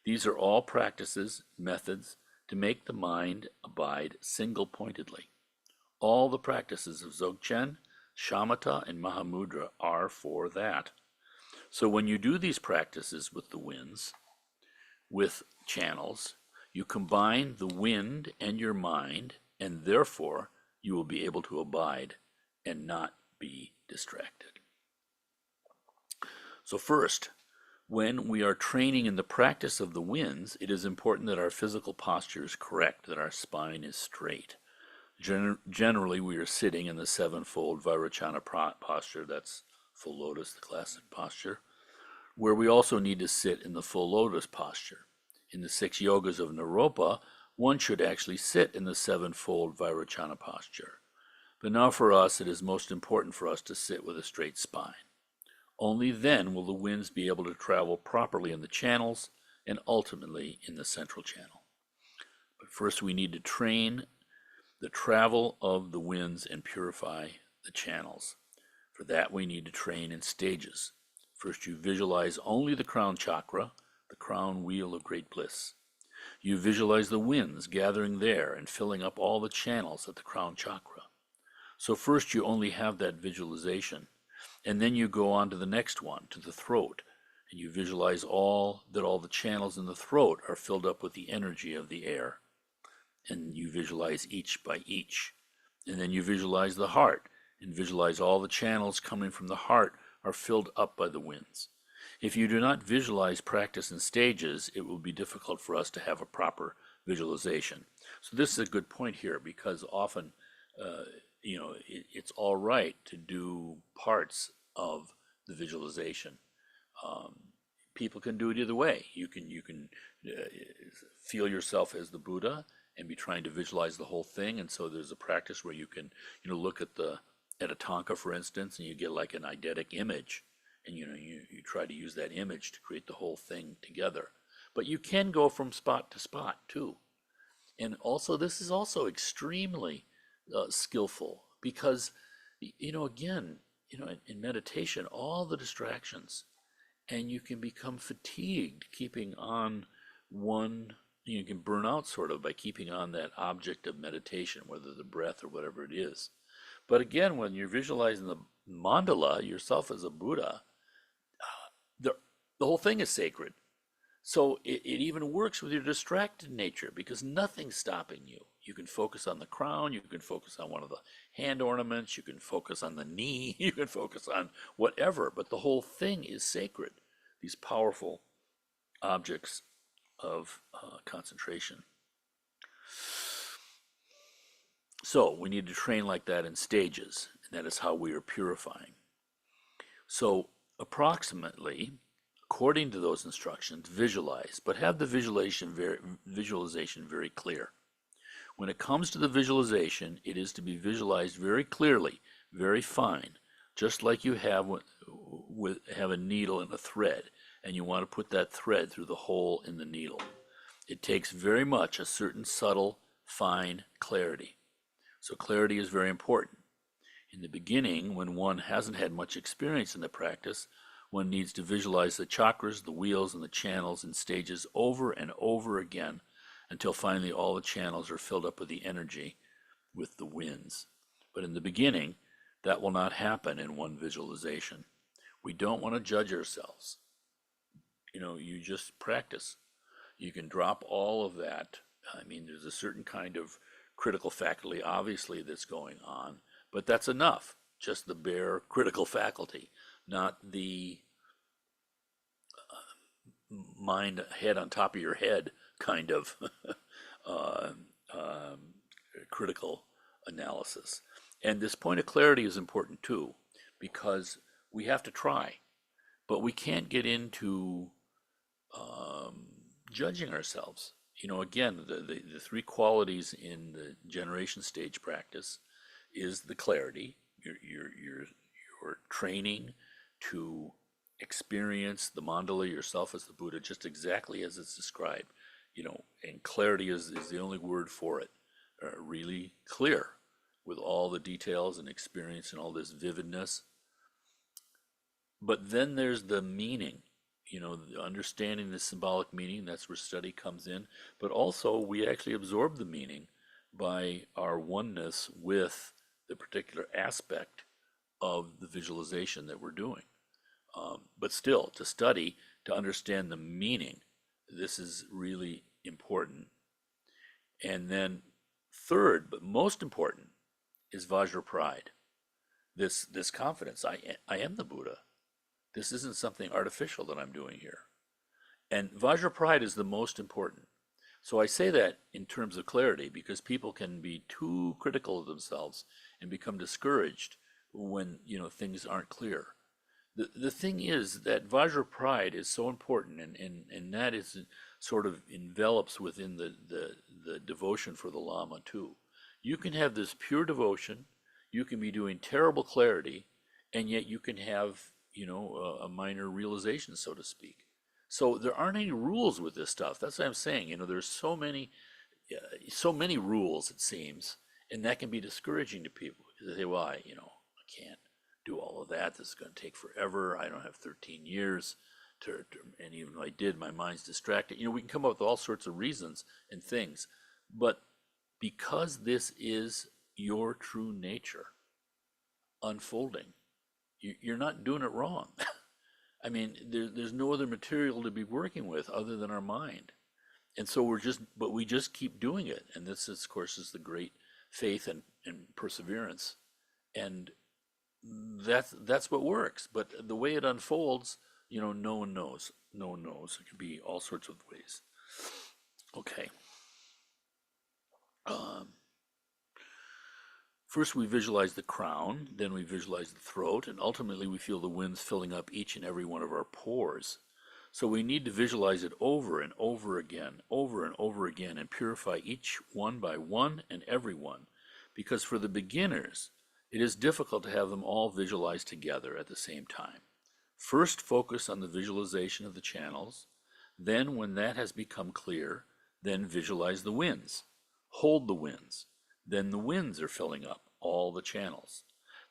These are all practices, methods to make the mind abide single-pointedly. All the practices of Dzogchen, Shamatha, and Mahamudra are for that. So when you do these practices with the winds, with channels, you combine the wind and your mind, and therefore you will be able to abide and not be distracted. So first, when we are training in the practice of the winds, it is important that our physical posture is correct, that our spine is straight. Generally, we are sitting in the sevenfold Vairocana posture, that's full lotus, the classic posture, where we also need to sit in the full lotus posture. In the 6 yogas of Naropa, one should actually sit in the sevenfold Vairocana posture. But now for us, it is most important for us to sit with a straight spine. Only then will the winds be able to travel properly in the channels and ultimately in the central channel. But first we need to train the travel of the winds and purify the channels. For that we need to train in stages. First you visualize only the crown chakra, the crown wheel of great bliss. You visualize the winds gathering there and filling up all the channels at the crown chakra. So first you only have that visualization, and then you go on to the next one, to the throat, and you visualize all the channels in the throat are filled up with the energy of the air. And you visualize each by each. And then you visualize the heart, and visualize all the channels coming from the heart are filled up by the winds. If you do not visualize practice in stages, it will be difficult for us to have a proper visualization. So this is a good point here, because often, it's all right to do parts of the visualization. People can do it either way. You can feel yourself as the Buddha and be trying to visualize the whole thing. And so there's a practice where you can, look at a tanka, for instance, and you get like an eidetic image, and you try to use that image to create the whole thing together. But you can go from spot to spot too. And also, this is also extremely skillful, because, again, in meditation, all the distractions, and you can become fatigued keeping on one. You can burn out sort of by keeping on that object of meditation, whether the breath or whatever it is. But again, when you're visualizing the mandala, yourself as a Buddha, the whole thing is sacred. So it even works with your distracted nature, because nothing's stopping you. You can focus on the crown, you can focus on one of the hand ornaments, you can focus on the knee, you can focus on whatever, but the whole thing is sacred. These powerful objects of concentration. So we need to train like that in stages, and that is how we are purifying. So approximately, according to those instructions, visualize, but have the visualization very clear. When it comes to the visualization, it is to be visualized very clearly, very fine, just like you have a needle and a thread, and you want to put that thread through the hole in the needle. It takes very much a certain subtle, fine clarity. So clarity is very important. In the beginning, when one hasn't had much experience in the practice, one needs to visualize the chakras, the wheels, and the channels in stages over and over again until finally all the channels are filled up with the energy, with the winds. But in the beginning, that will not happen in one visualization. We don't want to judge ourselves. You just practice. You can drop all of that. I mean, there's a certain kind of critical faculty, obviously, that's going on, but that's enough. Just the bare critical faculty, not the mind, head on top of your head kind of uh, critical analysis. And this point of clarity is important too, because we have to try, but we can't get into judging ourselves. Again, the three qualities in the generation stage practice is the clarity. You're training to experience the mandala yourself as the Buddha, just exactly as it's described. And clarity is the only word for it. Really clear with all the details and experience and all this vividness. But then there's the meaning, the understanding the symbolic meaning. That's where study comes in. But also, we actually absorb the meaning by our oneness with the particular aspect of the visualization that we're doing. But still, to study, to understand the meaning, this is really important. And then, third, but most important, is Vajra pride. This confidence. I am the Buddha. This isn't something artificial that I'm doing here. And Vajra pride is the most important. So I say that in terms of clarity because people can be too critical of themselves and become discouraged when things aren't clear. The thing is that Vajra pride is so important, and that is sort of envelops within the devotion for the Lama too. You can have this pure devotion, you can be doing terrible clarity, and yet you can have a minor realization, so to speak. So there aren't any rules with this stuff. That's what I'm saying. There's so many rules, it seems, and that can be discouraging to people because they say, well, I can't do all of that. This is going to take forever. I don't have 13 years and even though I did, my mind's distracted. We can come up with all sorts of reasons and things, but because this is your true nature unfolding, you're not doing it wrong. I mean, there's no other material to be working with other than our mind. And so we just keep doing it. And this, of course, is the great faith and perseverance. And that's what works. But the way it unfolds, no one knows. No one knows. It can be all sorts of ways. Okay. First, we visualize the crown, then we visualize the throat, and ultimately we feel the winds filling up each and every one of our pores. So we need to visualize it over and over again, and purify each one by one and every one. Because for the beginners, it is difficult to have them all visualized together at the same time. First, focus on the visualization of the channels. Then, when that has become clear, then visualize the winds. Hold the winds. Then the winds are filling up all the channels.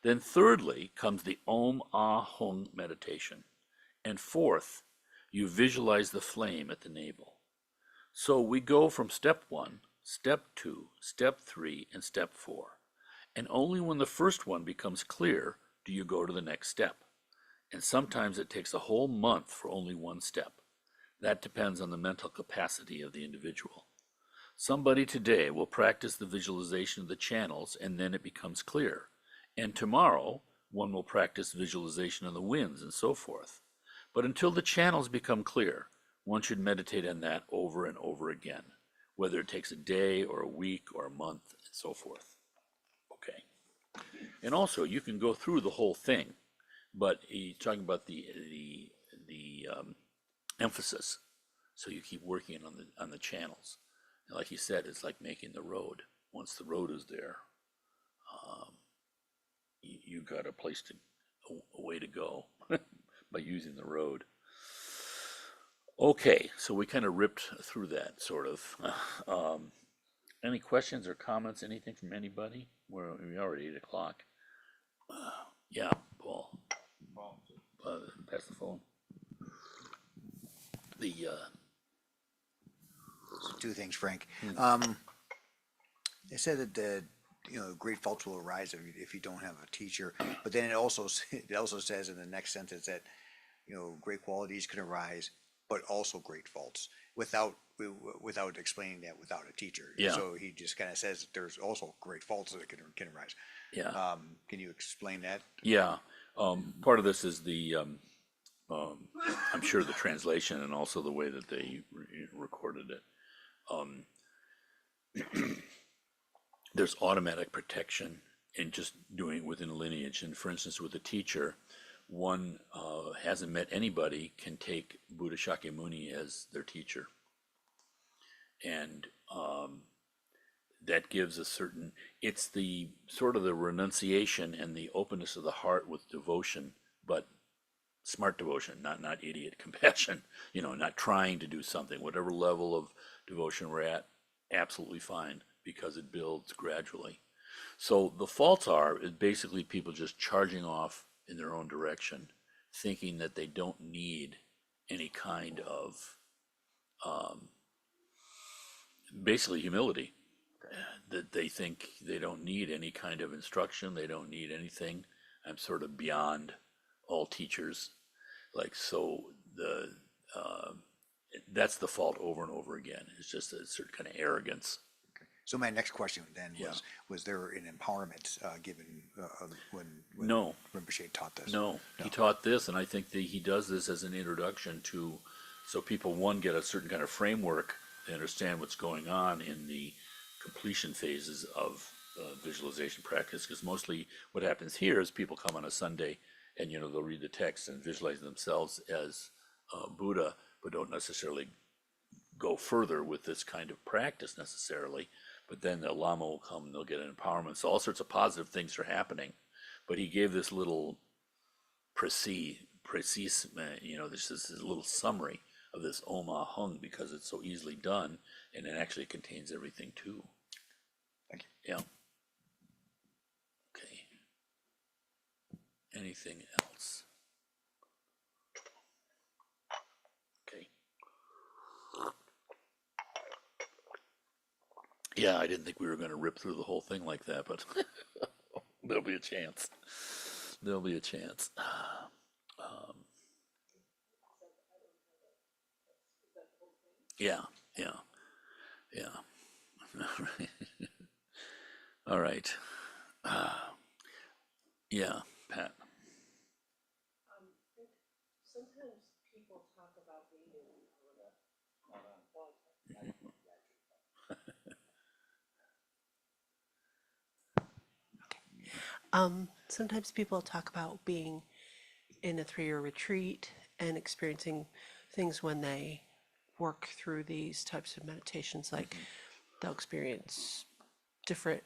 Then thirdly comes the Om Ah Hung meditation. And fourth, you visualize the flame at the navel. So we go from step 1, step 2, step 3, and step 4. And only when the first one becomes clear do you go to the next step. And sometimes it takes a whole month for only one step. That depends on the mental capacity of the individual. Somebody today will practice the visualization of the channels and then it becomes clear. And tomorrow, one will practice visualization of the winds and so forth. But until the channels become clear, one should meditate on that over and over again, whether it takes a day or a week or a month and so forth. Okay. And also, you can go through the whole thing, but he's talking about the emphasis. So you keep working on the channels. And like he said, it's like making the road. Once the road is there, you got a way to go by using the road. Okay, so we kind of ripped through that sort of. Um, any questions or comments? Anything from anybody? We're already 8 o'clock. Yeah, Paul. Uh, Pass the phone. The So two things, Frank. hmm, It said that great faults will arise if you don't have a teacher, but then it also says in the next sentence that great qualities can arise, but also great faults without explaining that without a teacher. yeah, So he just kind of says that there's also great faults that can arise. yeah, Can you explain that? yeah. Part of this is um, I'm sure the translation and also the way that they recorded it. Um, there's automatic protection in just doing it within lineage. And for instance, with a teacher, one hasn't met anybody can take Buddha Shakyamuni as their teacher. And that gives a certain, it's the sort of the renunciation and the openness of the heart with devotion, but smart devotion, not idiot compassion, not trying to do something, whatever level of devotion we're at, absolutely fine because it builds gradually. So the faults are is basically people just charging off in their own direction, thinking that they don't need any kind of basically humility, that they think they don't need any kind of instruction, they don't need anything. I'm sort of beyond all teachers. Like, so the uh, that's the fault over and over again. It's just a certain kind of arrogance. So my next question then Yeah. was there an empowerment given when No, Rinpoche taught this? no, he taught this, and I think that he does this as an introduction to, so people, one, get a certain kind of framework. They understand what's going on in the completion phases of visualization practice, because mostly what happens here is people come on a Sunday and they'll read the text and visualize themselves as Buddha, but don't necessarily go further with this kind of practice necessarily. But then the Lama will come and they'll get an empowerment. So all sorts of positive things are happening. But he gave this little precise, this is a little summary of this Om Ah Hung because it's so easily done, and it actually contains everything too. Thank you. Yeah. Okay. Anything else? Okay. Yeah, I didn't think we were going to rip through the whole thing like that, but there'll be a chance. There'll be a chance. Yeah, yeah, yeah. All right. Yeah, Pat. Sometimes people talk about being in Buddha. Sometimes people talk about being in a 3 year retreat and experiencing things when they work through these types of meditations. Like they'll experience different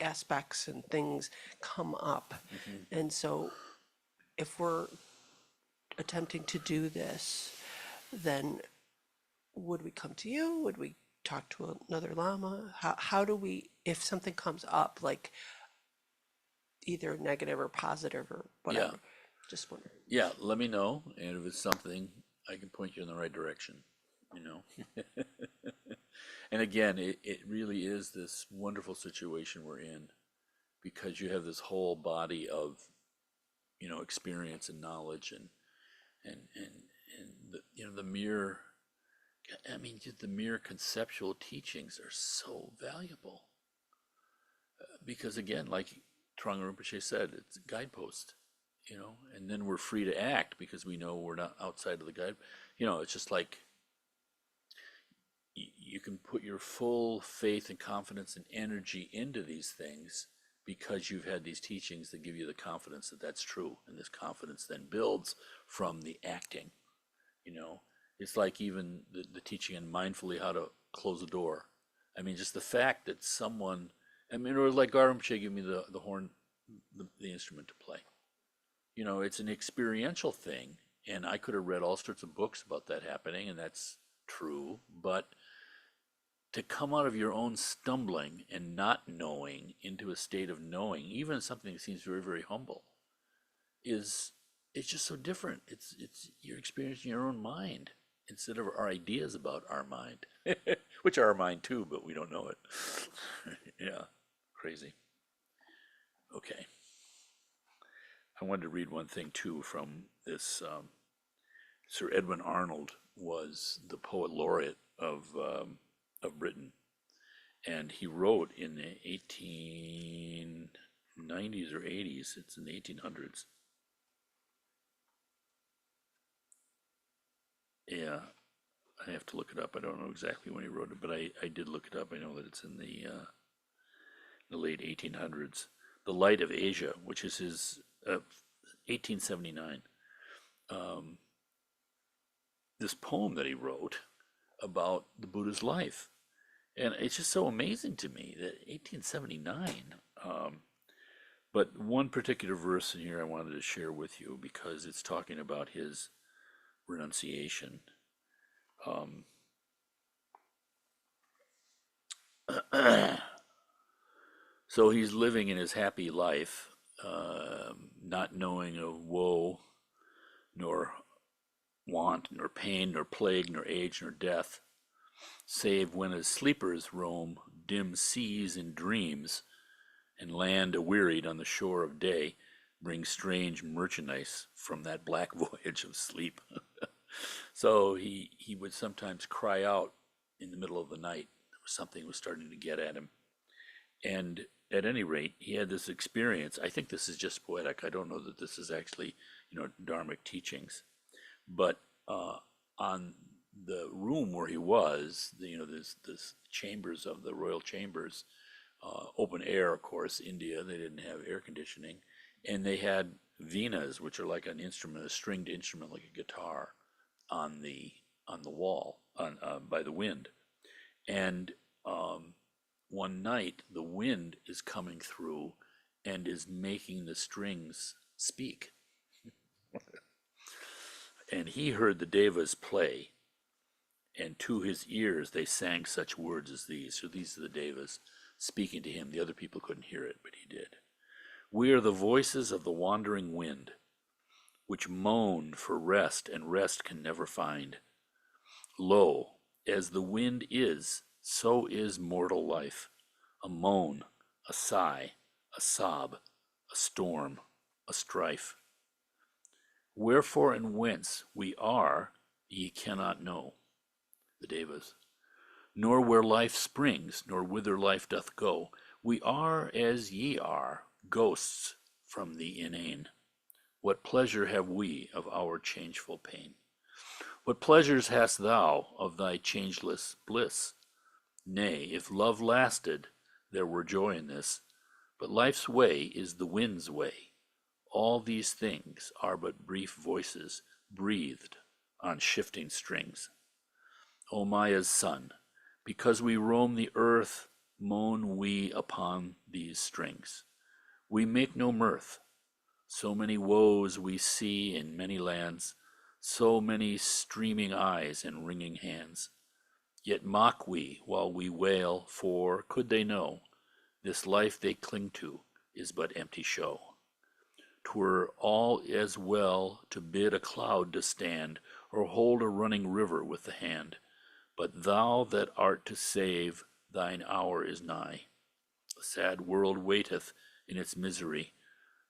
aspects and things come up. And so if we're attempting to do this, then would we come to you? Would we talk to another Lama? How do we, if something comes up, like either negative or positive or Yeah, whatever? Just wondering. yeah. Let me know, and if it's something, I can point you in the right direction. You know. And again, it really is this wonderful situation we're in because you have this whole body of experience and knowledge and the mere, I mean, just the mere conceptual teachings are so valuable because again, like Trungpa Rinpoche said, it's a guidepost, and then we're free to act because we know we're not outside of the guide. It's just like you can put your full faith and confidence and energy into these things because you've had these teachings that give you the confidence that that's true, and this confidence then builds from the acting. you know it's like even the teaching in mindfully how to close a door. I mean, just the fact that someone, I mean, or like Garchen give me the horn, the instrument to play. It's an experiential thing, And I could have read all sorts of books about that happening, and that's true. But to come out of your own stumbling and not knowing into a state of knowing, even something that seems very, very humble, is it's just so different. It's you're experiencing your own mind instead of our ideas about our mind, which are our mind too, but we don't know it. Yeah, crazy. Okay, I wanted to read one thing too from this. Sir Edwin Arnold was the poet laureate of Britain, and he wrote in the 1890s or 80s. It's in the 1800s. Yeah, I have to look it up. I don't know exactly when he wrote it, but I did look it up. I know that it's in the late 1800s. The Light of Asia, which is his 1879. This poem that he wrote about the Buddha's life. And it's just so amazing to me that 1879. But one particular verse in here I wanted to share with you because it's talking about his renunciation. So he's living in his happy life, not knowing of woe, nor want, nor pain, nor plague, nor age, nor death, save when as sleepers roam dim seas in dreams, and land awearied on the shore of day, bring strange merchandise from that black voyage of sleep. So he would sometimes cry out in the middle of the night. Something was starting to get at him. And at any rate, he had this experience. I think this is just poetic. I don't know that this is actually, Dharmic teachings. But on the room where he was, this chambers of the royal chambers, open air, of course, India, they didn't have air conditioning. And they had veenas, which are like an instrument, a stringed instrument like a guitar, on the wall by the wind. And one night the wind is coming through and is making the strings speak. And he heard the devas play, and to his ears they sang such words as these. So these are the devas speaking to him. The other people couldn't hear it, but he did. We are the voices of the wandering wind, which moan for rest, and rest can never find. Lo, as the wind is, so is mortal life, a moan, a sigh, a sob, a storm, a strife. Wherefore and whence we are, ye cannot know, the devas, nor where life springs, nor whither life doth go. We are as ye are, ghosts from the inane. What pleasure have we of our changeful pain? What pleasures hast thou of thy changeless bliss? Nay, if love lasted, there were joy in this. But life's way is the wind's way. All these things are but brief voices breathed on shifting strings. O Maya's son, because we roam the earth, moan we upon these strings. We make no mirth. So many woes we see in many lands, so many streaming eyes and wringing hands. Yet mock we while we wail, for, could they know, this life they cling to is but empty show. 'Twere all as well to bid a cloud to stand, or hold a running river with the hand. But thou that art to save, thine hour is nigh. The sad world waiteth in its misery.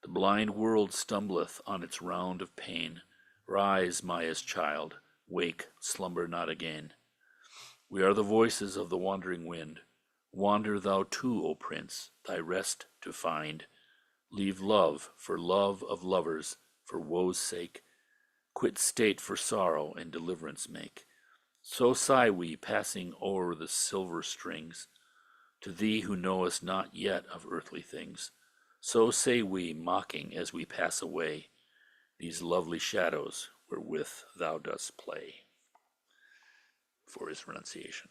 The blind world stumbleth on its round of pain. Rise, Maya's child, wake, slumber not again. We are the voices of the wandering wind. Wander thou too, O Prince, thy rest to find. Leave love for love of lovers, for woe's sake. Quit state for sorrow, and deliverance make. So sigh we, passing o'er the silver strings, to thee who knowest not yet of earthly things. So say we, mocking as we pass away, these lovely shadows wherewith thou dost play. For his renunciation.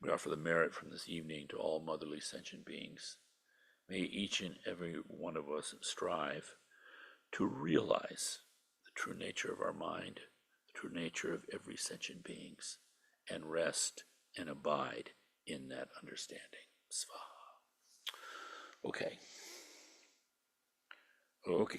We offer the merit from this evening to all motherly sentient beings. May each and every one of us strive to realize the true nature of our mind, the true nature of every sentient beings, and rest and abide in that understanding. Svaha. Okay. Okay.